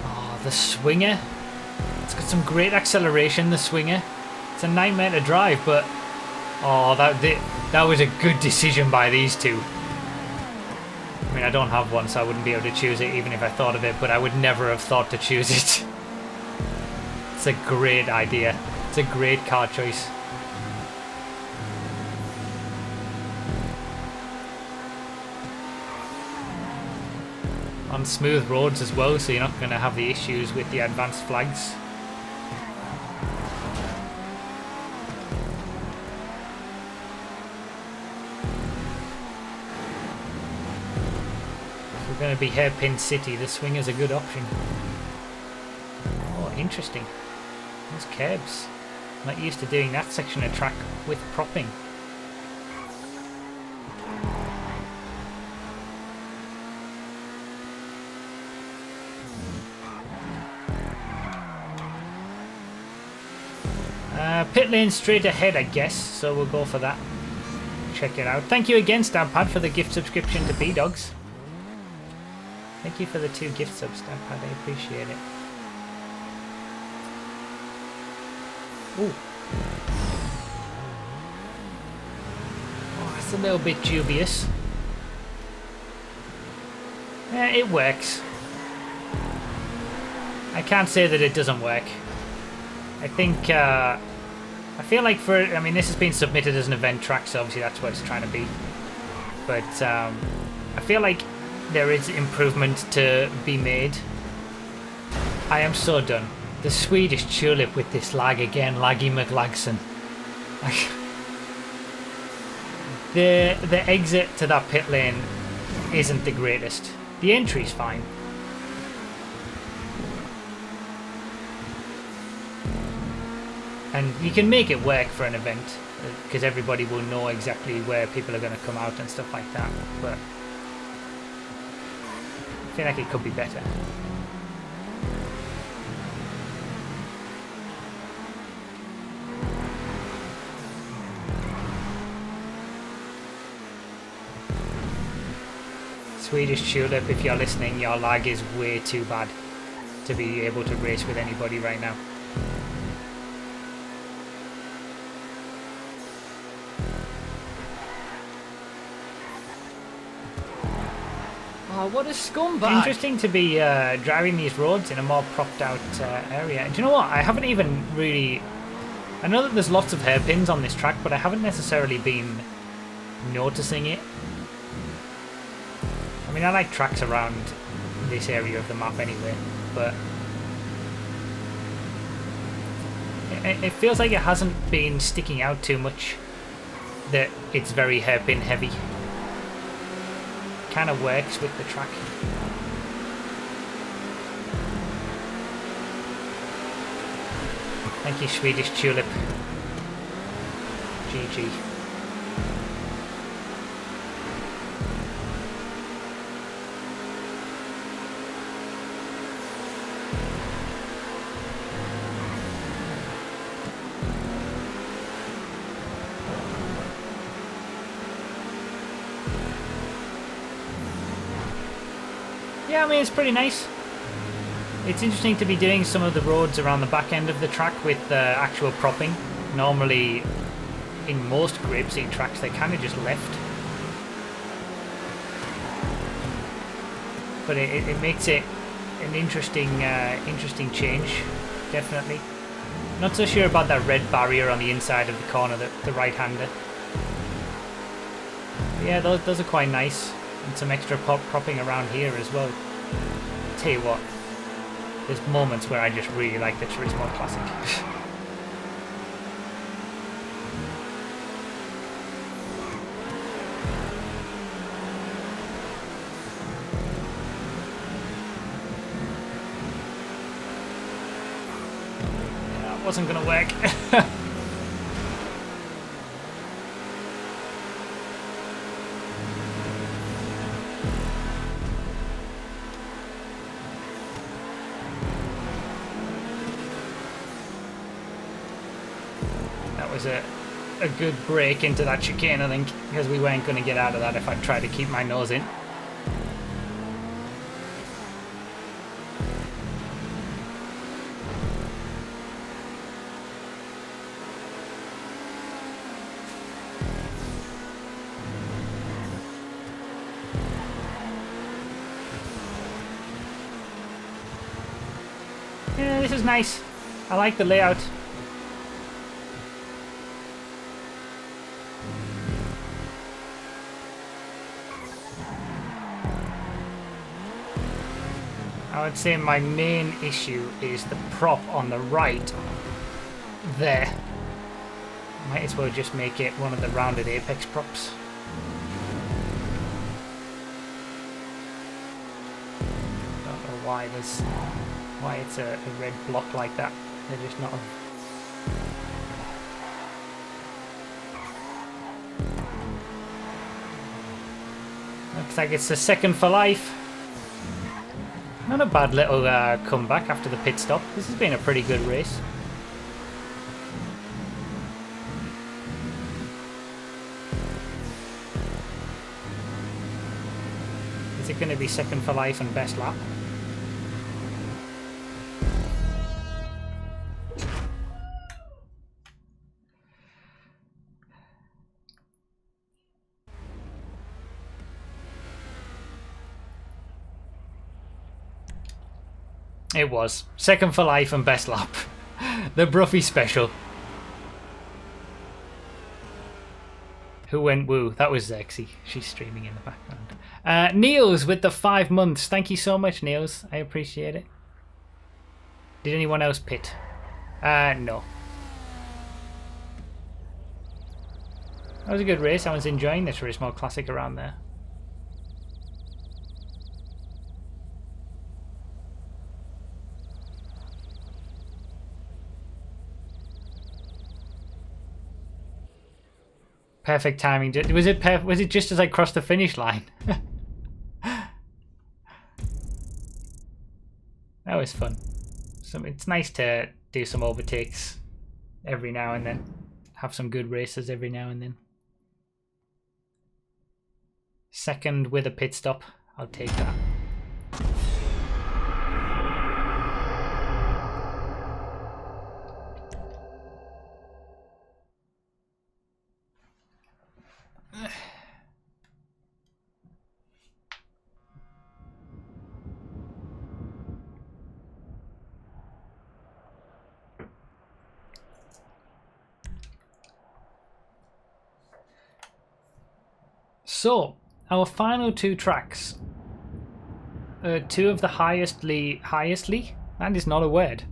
Oh, the Swinger. It's got some great acceleration, the Swinger. It's a nightmare to drive, but oh, that was a good decision by these two. I mean, I don't have one, so I wouldn't be able to choose it even if I thought of it, but I would never have thought to choose it. It's a great idea. It's a great car choice. On smooth roads as well, so you're not going to have the issues with the advanced flags. If we're going to be hairpin city, the swing is a good option. Oh, interesting. Those curbs. I'm not used to doing that section of track with propping. Pit lane straight ahead, I guess, so we'll go for that. Check it out. Thank you again, Stampad, for the gift subscription to B-Dogs. Thank you for the 2 gift subs, Stampad, I appreciate it. Ooh. Oh, that's a little bit dubious. Yeah, it works. I can't say that it doesn't work. I think, I feel like I mean, this has been submitted as an event track, so obviously that's what it's trying to be. But I feel like there is improvement to be made. I am so done. The Swedish Tulip with this lag again, Laggy McLagson. The exit to that pit lane isn't the greatest. The entry's fine. And you can make it work for an event, because everybody will know exactly where people are going to come out and stuff like that, but I feel like it could be better. Swedish Tulip, if you're listening, your lag is way too bad to be able to race with anybody right now. Oh, what a scumbag! Interesting to be driving these roads in a more propped out area. Do you know what? I haven't even really... I know that there's lots of hairpins on this track, but I haven't necessarily been noticing it. I mean, I like tracks around this area of the map anyway, but it feels like it hasn't been sticking out too much that it's very hairpin heavy. Kind of works with the track. Thank you, Swedish Tulip. GG. Yeah, I mean, it's pretty nice. It's interesting to be doing some of the roads around the back end of the track with actual propping. Normally, in most grade C tracks, they kind of just left. But it makes it an interesting change, definitely. Not so sure about that red barrier on the inside of the corner, the right-hander. Yeah, those are quite nice. And some extra propping around here as well. Tell you what, there's moments where I just really like the Turismo Classic. Yeah, that wasn't gonna work. was a good break into that chicane, I think, because we weren't going to get out of that if I tried to keep my nose in. Yeah, this is nice. I like the layout. I would say my main issue is the prop on the right there. Might as well just make it one of the rounded apex props. Don't know why it's a red block like that. They're just not. Looks like it's the second for life. Not a bad little comeback after the pit stop. This has been a pretty good race. Is it going to be second for life and best lap? It was. Second for life and best lap. The Bruffy special. Who went woo? That was Zexy. She's streaming in the background. Niels with the 5 months. Thank you so much, Niels. I appreciate it. Did anyone else pit? No. That was a good race. I was enjoying this race. More classic around there. Perfect timing. Was it just as I crossed the finish line? That was fun. So it's nice to do some overtakes every now and then. Have some good races every now and then. Second with a pit stop. I'll take that. So, our final two tracks. Two of the highestly... That is not a word.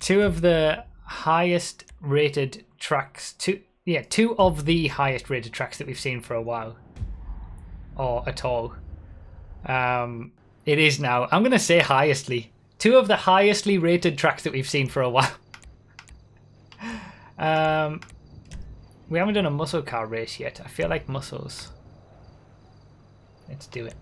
Two of the highest rated tracks. Two of the highest rated tracks that we've seen for a while. Or at all. It is now. I'm going to say highestly. Two of the highestly rated tracks that we've seen for a while. We haven't done a muscle car race yet. I feel like muscles. Let's do it.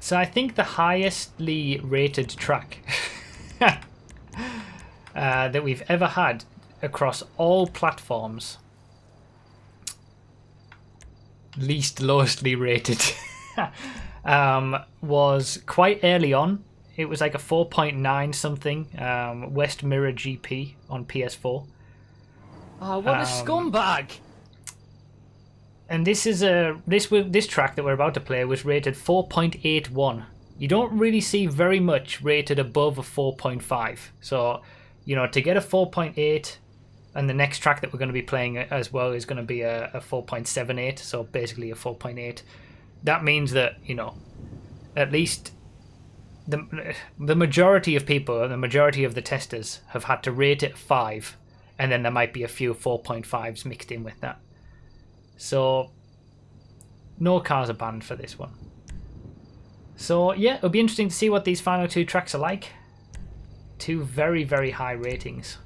So I think the highestly rated track that we've ever had across all platforms, least lowestly rated, was quite early on. It was like a 4.9 something, West Mirror GP on PS4. Oh, what a scumbag! And this is this track that we're about to play was rated 4.81. You don't really see very much rated above a 4.5. So, you know, to get a 4.8, and the next track that we're going to be playing as well is going to be a 4.78. So basically a 4.8. That means that, you know, at least the majority of people, the majority of the testers have had to rate it 5, and then there might be a few 4.5s mixed in with that. So no cars are banned for this one. So yeah, it'll be interesting to see what these final two tracks are like. Two very, very high ratings.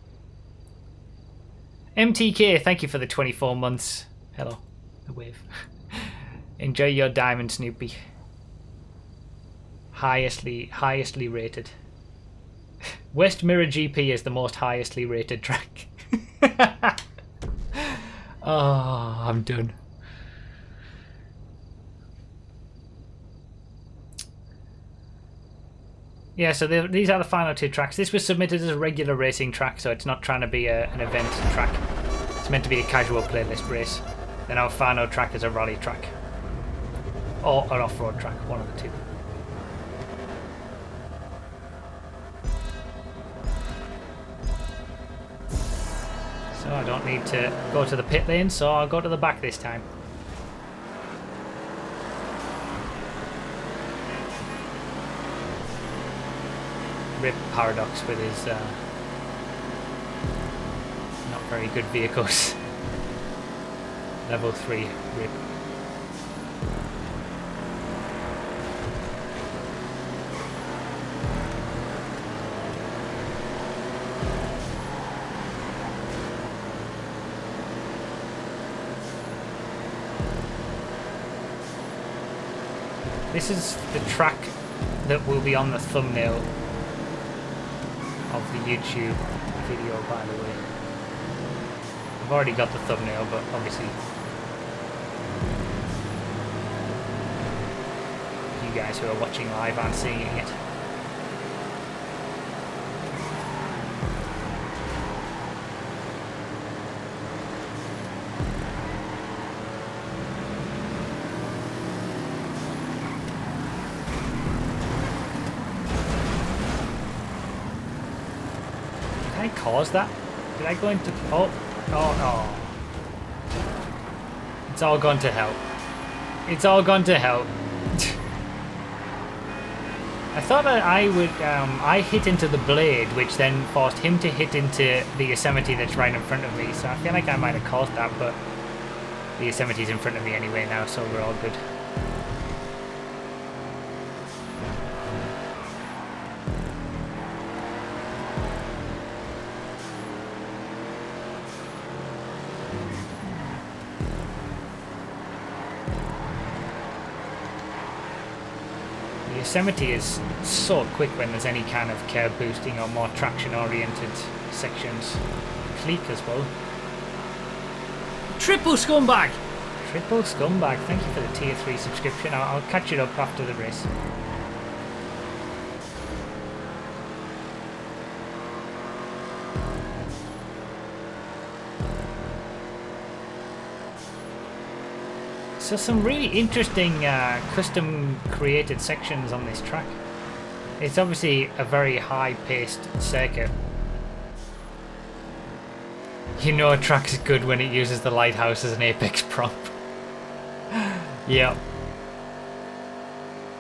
MTK, thank you for the 24 months. Hello, the wave. Enjoy your diamond, Snoopy. highestly rated. West Mirror GP is the most highestly rated track. Oh, I'm done. Yeah, so these are the final 2 tracks. This was submitted as a regular racing track, so it's not trying to be an event track. It's meant to be a casual playlist race. Then our final track is a rally track. Or an off-road track, one of the two. So I don't need to go to the pit lane, so I'll go to the back this time. Rip Paradox with his not very good vehicles. Level 3 Rip. This is the track that will be on the thumbnail of the YouTube video, by the way. I've already got the thumbnail, but obviously you guys who are watching live aren't seeing it yet. Did I cause that? Did I go into... Oh, no. It's all gone to hell. It's all gone to hell. I thought that I would... I hit into the blade, which then forced him to hit into the Yosemite that's right in front of me. So I feel like I might have caused that, but the Yosemite's in front of me anyway now, so we're all good. Yosemite is so quick when there's any kind of curb boosting or more traction oriented sections. Cleek as well. Triple scumbag! Triple scumbag, thank you for the tier 3 subscription. I'll catch it up after the race. So some really interesting custom created sections on this track. It's obviously a very high paced circuit. You know a track's good when it uses the lighthouse as an apex prop. Yep.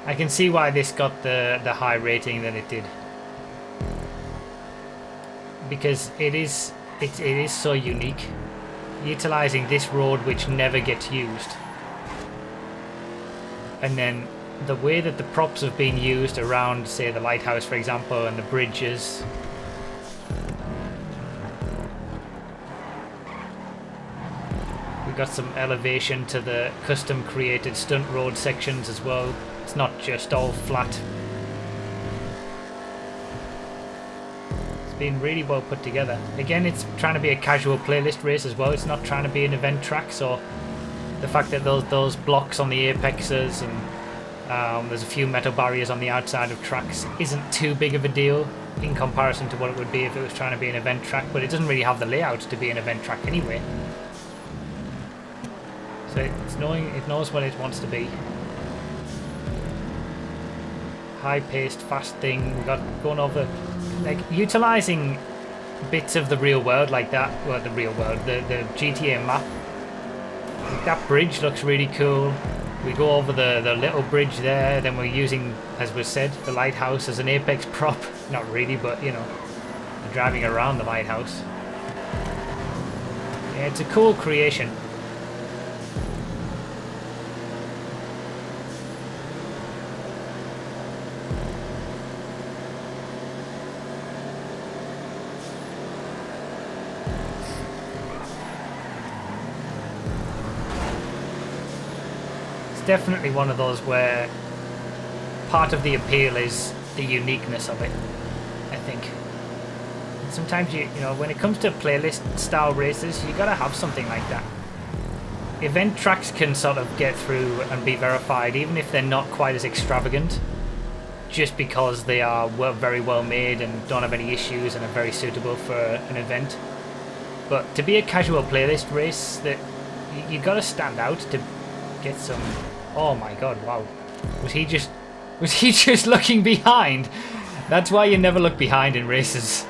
I can see why this got the high rating that it did. Because it is so unique. Utilising this road which never gets used. And then the way that the props have been used around, say, the lighthouse, for example, and the bridges. We've got some elevation to the custom created stunt road sections as well. It's not just all flat. It's been really well put together. Again, it's trying to be a casual playlist race as well. It's not trying to be an event track, so the fact that those blocks on the apexes and there's a few metal barriers on the outside of tracks isn't too big of a deal in comparison to what it would be if it was trying to be an event track, but it doesn't really have the layout to be an event track anyway. So it knows what it wants to be. High-paced, fast thing. We got going over, like, utilising bits of the real world like that. Well, the real world, the GTA map. That bridge looks really cool. We go over the little bridge there, then we're using, as was said, the lighthouse as an apex prop. Not really, but you know, we're driving around the lighthouse. Yeah, it's a cool creation. Definitely one of those where part of the appeal is the uniqueness of it, I think. Sometimes you know, when it comes to playlist style races, you gotta have something like that. Event tracks can sort of get through and be verified, even if they're not quite as extravagant, just because they are very well made and don't have any issues and are very suitable for an event. But to be a casual playlist race, that you gotta stand out to get some. Oh my god! Wow, was he just looking behind? That's why you never look behind in races.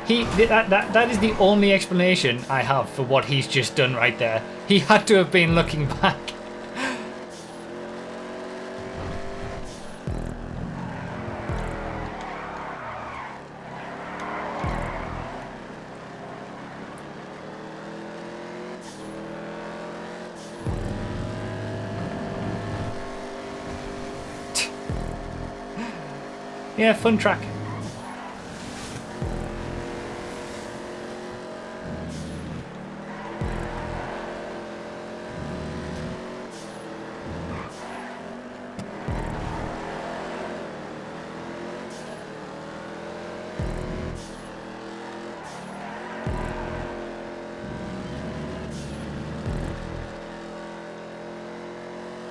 That is the only explanation I have for what he's just done right there. He had to have been looking back. Yeah, fun track.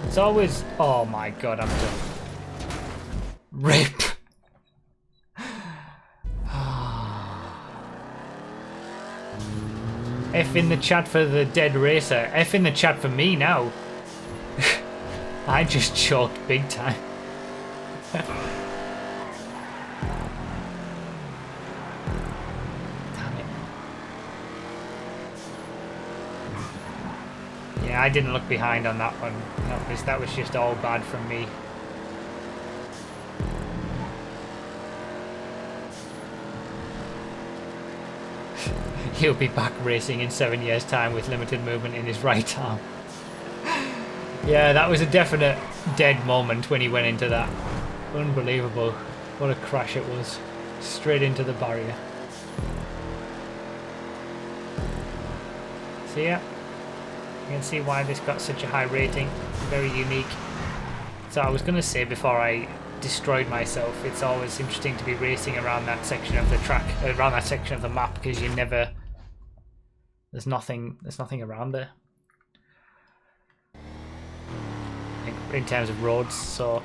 It's always... Oh my god, I'm done. RIP! F in the chat for the dead racer. F in the chat for me now. I just choked big time. Damn it. Yeah, I didn't look behind on that one. That was just all bad from me. He'll be back racing in 7 years' time with limited movement in his right arm. Yeah, that was a definite dead moment when he went into that. Unbelievable. What a crash it was. Straight into the barrier. So yeah, you can see why this got such a high rating. Very unique. So I was going to say before I destroyed myself, it's always interesting to be racing around that section of the track, around that section of the map, because you never... There's nothing around there in terms of roads, so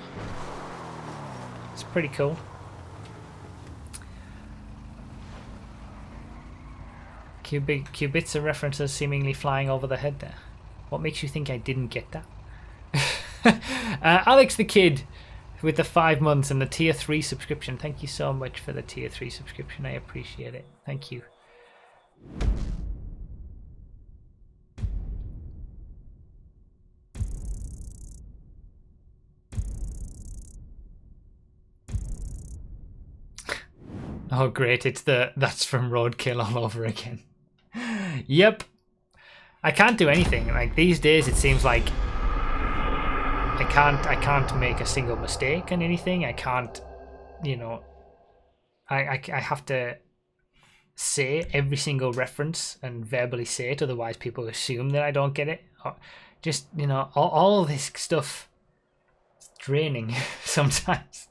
it's pretty cool. Qubits are references seemingly flying over the head there. What makes you think I didn't get that? Alex the Kid with the 5 months and the tier 3 subscription. Thank you so much for the tier 3 subscription. I appreciate it. Thank you. Oh great, it's that's from Roadkill all over again. Yep. I can't do anything. Like these days it seems like I can't make a single mistake on anything. I can't, you know, I have to say every single reference and verbally say it, otherwise people assume that I don't get it. Or just, you know, all this stuff is draining sometimes.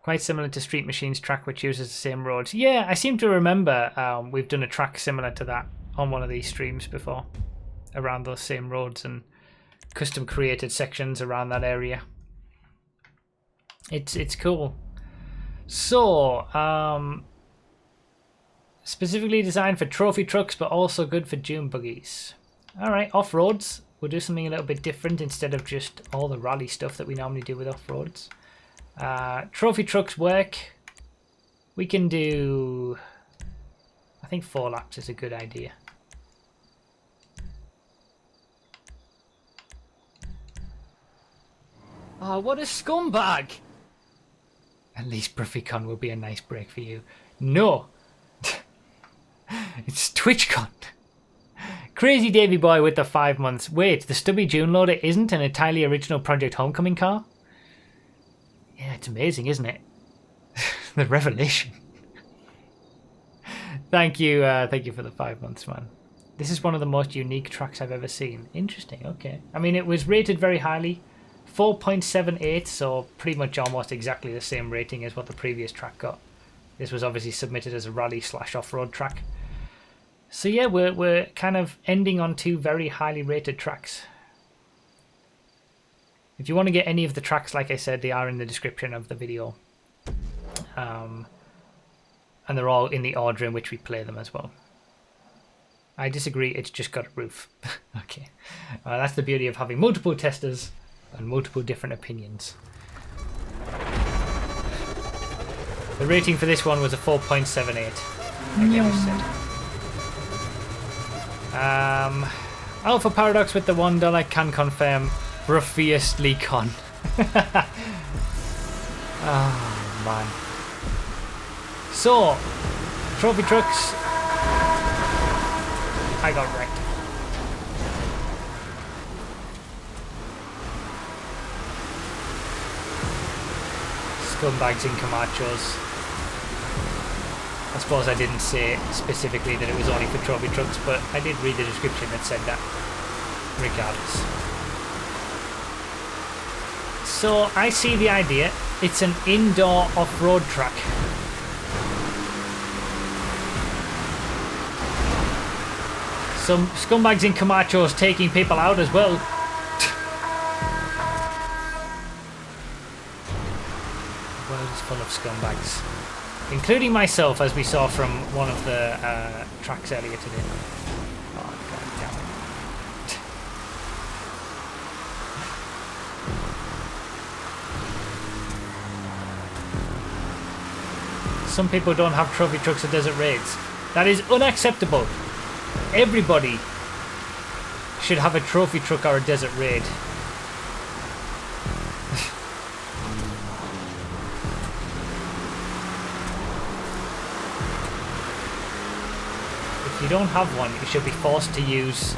Quite similar to Street Machine's track, which uses the same roads. Yeah, I seem to remember we've done a track similar to that on one of these streams before, around those same roads and custom created sections around that area. It's cool. So, specifically designed for trophy trucks, but also good for dune buggies. All right, off-roads. We'll do something a little bit different instead of just all the rally stuff that we normally do with off-roads. Trophy trucks work. We can do, I think 4 laps is a good idea. Oh, what a scumbag! At least BruffyCon will be a nice break for you. No! It's TwitchCon. Crazy Davy Boy with the 5 months. Wait, the stubby June loader isn't an entirely original Project Homecoming car? Yeah, it's amazing, isn't it? The revelation. Thank you for the 5 months, man. This is one of the most unique tracks I've ever seen. Interesting, okay. I mean, it was rated very highly. 4.78, so pretty much almost exactly the same rating as what the previous track got. This was obviously submitted as a rally / off-road track. So yeah, we're kind of ending on 2 very highly rated tracks. If you want to get any of the tracks, like I said, they are in the description of the video. And they're all in the order in which we play them as well. I disagree, it's just got a roof. Okay. That's the beauty of having multiple testers and multiple different opinions. The rating for this one was a 4.78, like I just said. Alpha Paradox with the $1 can confirm, ruffiestly con. Oh man. So, trophy trucks. I got wrecked. Scumbags in Camachos. I suppose I didn't say specifically that it was only for trophy trucks, but I did read the description that said that, regardless. So I see the idea. It's an indoor off-road track. Some scumbags in Camachos taking people out as well. The world is full of scumbags. Including myself, as we saw from one of the tracks earlier today. Oh, god damn it. Some people don't have trophy trucks or desert raids. That is unacceptable. Everybody should have a trophy truck or a desert raid. If you don't have one, you should be forced to use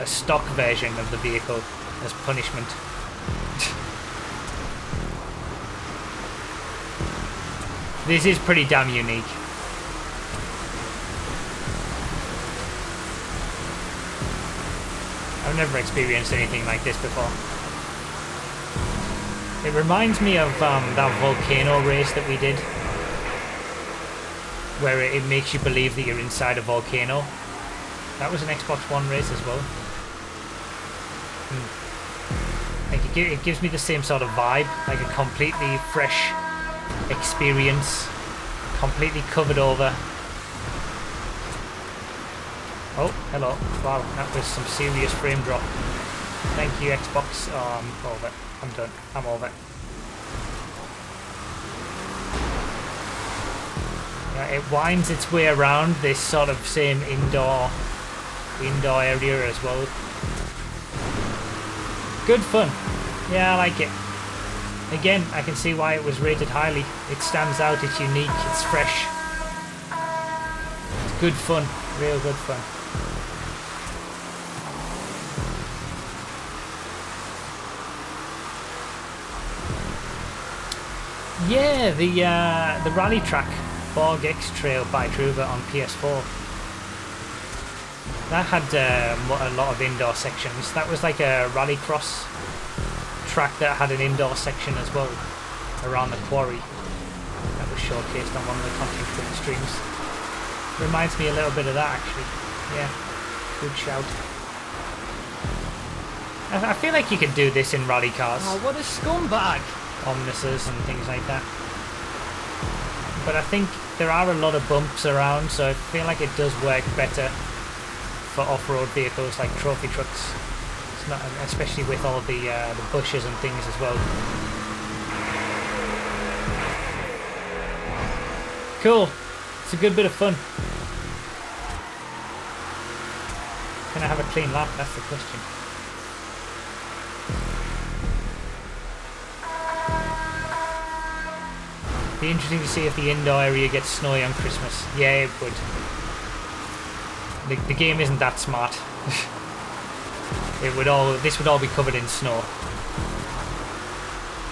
a stock version of the vehicle as punishment. This is pretty damn unique. I've never experienced anything like this before. It reminds me of that volcano race that we did, where it makes you believe that you're inside a volcano. That was an Xbox One race as well. Like it gives me the same sort of vibe, like a completely fresh experience, completely covered over. Oh, hello. Wow, that was some serious frame drop. Thank you, Xbox. Oh, I'm over it. I'm done. I'm over it. Yeah, it winds its way around this sort of same indoor area as well. Good fun. Yeah, I like it. Again, I can see why it was rated highly. It stands out, it's unique, it's fresh. It's good fun. Real good fun. Yeah, the rally track, Borg X Trail by Truva on PS4. That had a lot of indoor sections. That was like a rallycross track that had an indoor section as well around the quarry. That was showcased on one of the content creator streams. Reminds me a little bit of that actually. Yeah, good shout. I feel like you could do this in rally cars. Oh, what a scumbag! Omnibuses and things like that. But I think there are a lot of bumps around, so I feel like it does work better for off-road vehicles like trophy trucks. It's not, especially with all the bushes and things as well. Cool. It's a good bit of fun. Can I have a clean lap? That's the question. Be interesting to see if the indoor area gets snowy on Christmas. Yeah, it would. The game isn't that smart. This would all be covered in snow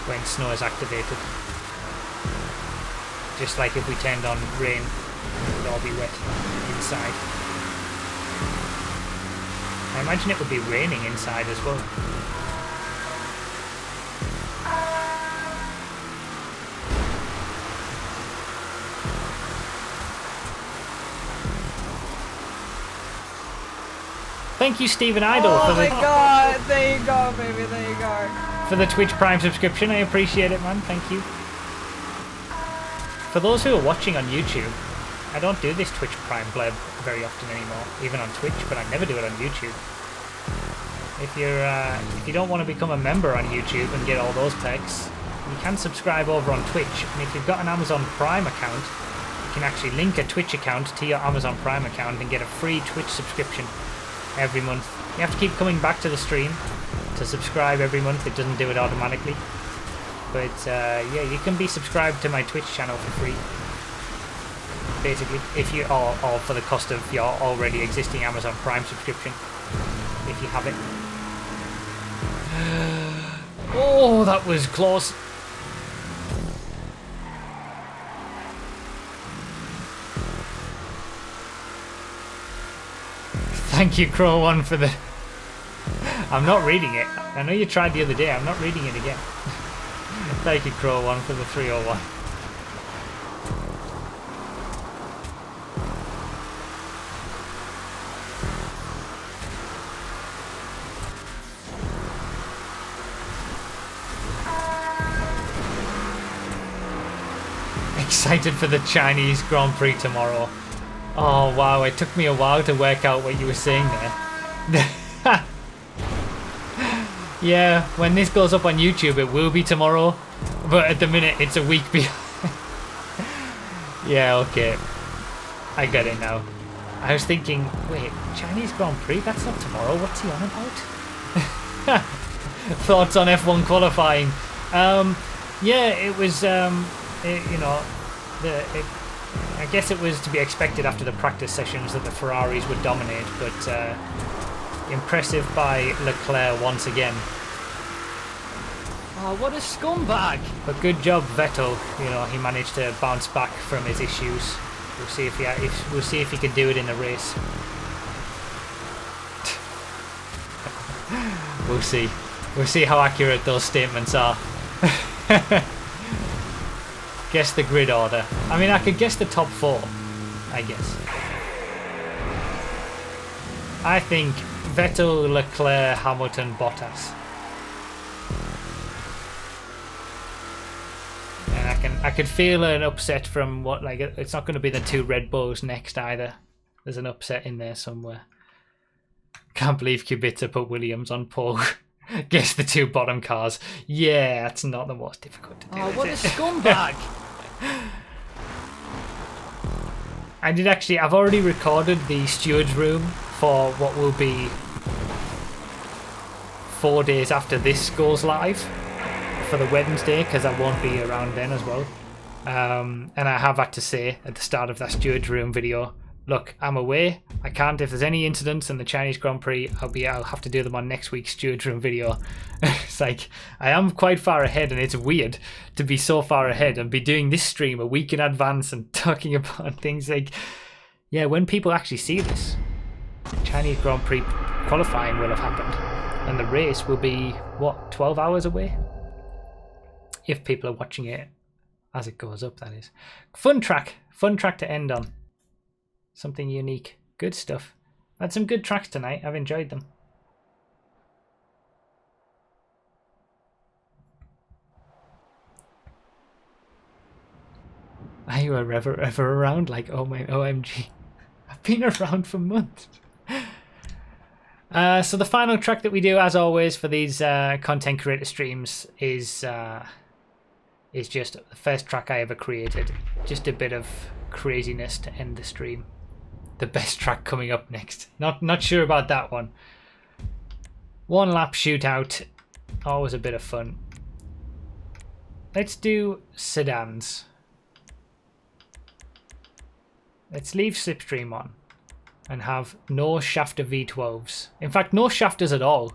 when snow is activated. Just like if we turned on rain It would all be wet inside. I imagine it would be raining inside as well. Thank you, Stephen Idol, Oh my god, there you go, baby, there you go. for the Twitch Prime subscription. I appreciate it, man. Thank you. For those who are watching on YouTube, I don't do this Twitch Prime blurb very often anymore, even on Twitch, but I never do it on YouTube. If you don't want to become a member on YouTube and get all those perks, you can subscribe over on Twitch, and if you've got an Amazon Prime account, you can actually link a Twitch account to your Amazon Prime account and get a free Twitch subscription every month. You have to keep coming back to the stream to subscribe every month. It doesn't do it automatically. But yeah, you can be subscribed to my Twitch channel for free, basically, if you or for the cost of your already existing Amazon Prime subscription, if you have it. Oh, that was close. Thank you, Crow1, for the... I'm not reading it. I know you tried the other day. I'm not reading it again. Thank you, Crow1, for the 301. Excited for the Chinese Grand Prix tomorrow. Oh wow, it took me a while to work out what you were saying there. Yeah, when this goes up on YouTube it will be tomorrow, but at the minute it's a week behind. Yeah, okay. I get it now. I was thinking, wait, Chinese Grand Prix? That's not tomorrow, what's he on about? Thoughts on F1 qualifying? Yeah, it was, you know, I guess it was to be expected after the practice sessions that the Ferraris would dominate, but impressive by Leclerc once again. Oh, what a scumbag! But good job, Vettel. You know, he managed to bounce back from his issues. We'll see if he can do it in the race. We'll see. We'll see how accurate those statements are. Guess the grid order. I mean, I could guess the top 4, I guess. I think Vettel, Leclerc, Hamilton, Bottas. And I could feel an upset from what, like, it's not going to be the 2 Red Bulls next either. There's an upset in there somewhere. Can't believe Kubica put Williams on pole. Guess the 2 bottom cars. Yeah, that's not the most difficult to do. Oh, what a scumbag! I've already recorded the steward's room for what will be 4 days after this goes live for the Wednesday, because I won't be around then as well. And I have had to say at the start of that steward's room video, look, I'm away. I can't, if there's any incidents in the Chinese Grand Prix, I'll have to do them on next week's steward's room video. It's like, I am quite far ahead, and it's weird to be so far ahead and be doing this stream a week in advance and talking about things like, yeah, when people actually see this, Chinese Grand Prix qualifying will have happened, and the race will be, what, 12 hours away? If people are watching it as it goes up, that is. Fun track to end on. Something unique. Good stuff. Had some good tracks tonight. I've enjoyed them. Are you ever around? Like, oh my OMG. I've been around for months. So the final track that we do, as always, for these content creator streams is just the first track I ever created. Just a bit of craziness to end the stream. The best track coming up next. Not sure about that one. One lap shootout. Always a bit of fun. Let's do sedans. Let's leave Slipstream on and have no shafter V12s. In fact, no shafters at all.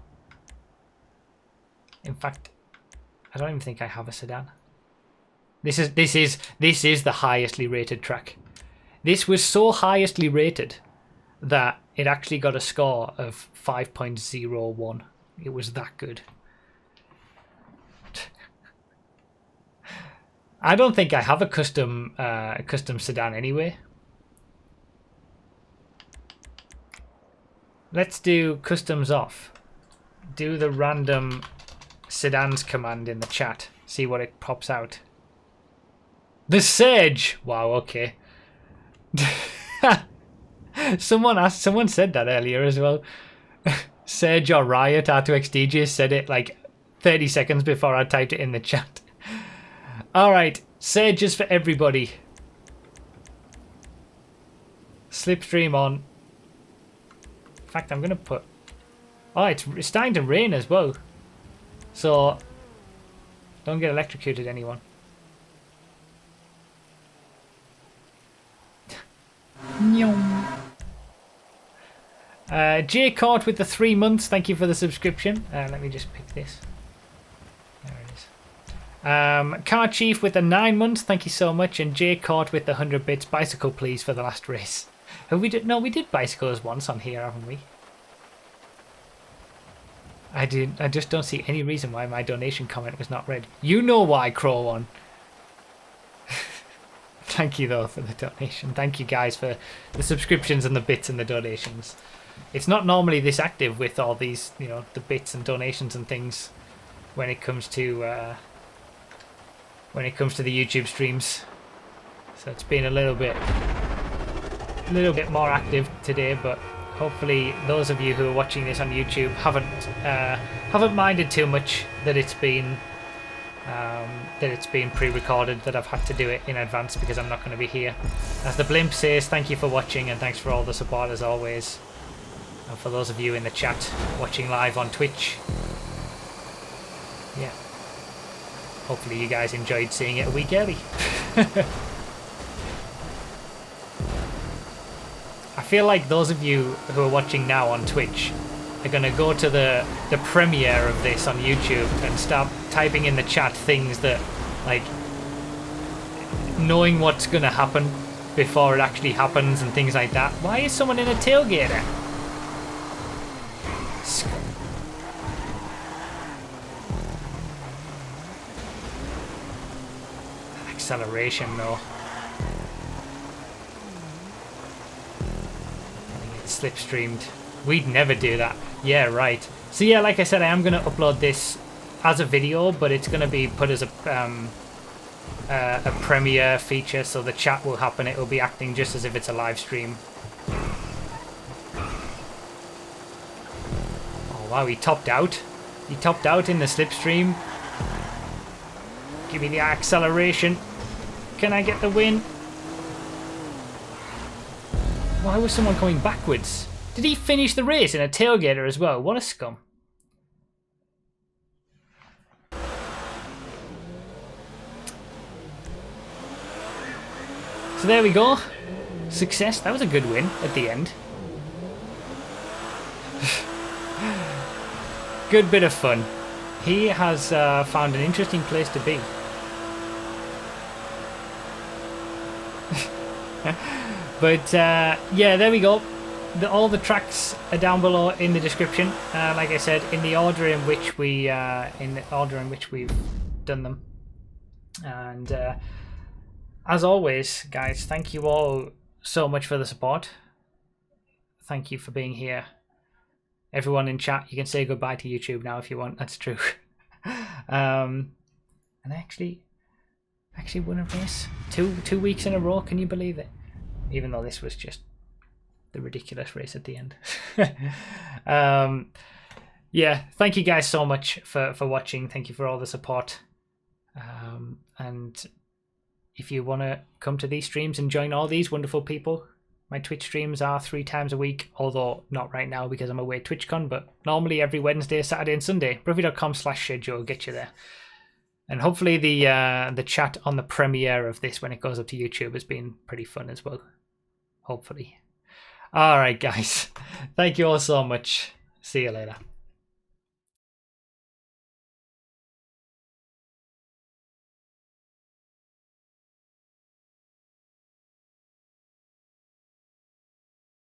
In fact, I don't even think I have a sedan. This is the highestly rated track. This was so highestly rated that it actually got a score of 5.01. It was that good. I don't think I have a custom sedan anyway. Let's do customs off. Do the random sedans command in the chat. See what it pops out. The Sage! Wow, okay. Someone said that earlier as well. Sage or Riot, R2XDJ said it like 30 seconds before I typed it in the chat. Alright, Sage is for everybody. Slipstream on. In fact, I'm going to put... Oh, it's starting to rain as well. So, don't get electrocuted, anyone. J Court with the 3 months. Thank you for the subscription. Let me just pick this. There it is. Car Chief with the 9 months. Thank you so much. And J Court with the 100 bits. Bicycle, please, for the last race. Have we did? No, we did bicycles once on here, haven't we? I just don't see any reason why my donation comment was not read. You know why, Crow One. Thank you though for the donation. Thank you guys for the subscriptions and the bits and the donations. It's not normally this active with all these, you know, the bits and donations and things when it comes to the YouTube streams. So it's been a little bit more active today, but hopefully those of you who are watching this on YouTube haven't minded too much that it's been pre-recorded, that I've had to do it in advance because I'm not going to be here. As the Blimp says, thank you for watching and thanks for all the support as always. And for those of you in the chat watching live on Twitch, yeah, hopefully you guys enjoyed seeing it a week early. I feel like those of you who are watching now on Twitch are going to go to the premiere of this on YouTube and start typing in the chat things that, like, knowing what's going to happen before it actually happens and things like that. Why is someone in a tailgater? Acceleration though. Slipstreamed. We'd never do that. Yeah, right. So yeah, like I said, I am going to upload this as a video, but it's going to be put as a premiere feature, so the chat will happen. It will be acting just as if it's a live stream. Oh wow, he topped out. He topped out in the slipstream. Give me the acceleration. Can I get the win? Why was someone coming backwards? Did he finish the race in a tailgater as well? What a scum. So there we go. Success. That was a good win at the end. Good bit of fun. He has found an interesting place to be. But yeah, there we go. All the tracks are down below in the description. Like I said, in the order in which we've done them. And as always, guys, thank you all so much for the support. Thank you for being here. Everyone in chat, you can say goodbye to YouTube now if you want. That's true. And I actually won a race two weeks in a row. Can you believe it? Even though this was just the ridiculous race at the end. Yeah, thank you guys so much for watching. Thank you for all the support. And if you want to come to these streams and join all these wonderful people, my Twitch streams are 3 times a week, although not right now because I'm away at TwitchCon, but normally every Wednesday, Saturday and Sunday. Bruffy.com/schedule, get you there. And hopefully the chat on the premiere of this when it goes up to YouTube has been pretty fun as well. Hopefully. All right, guys. Thank you all so much. See you later.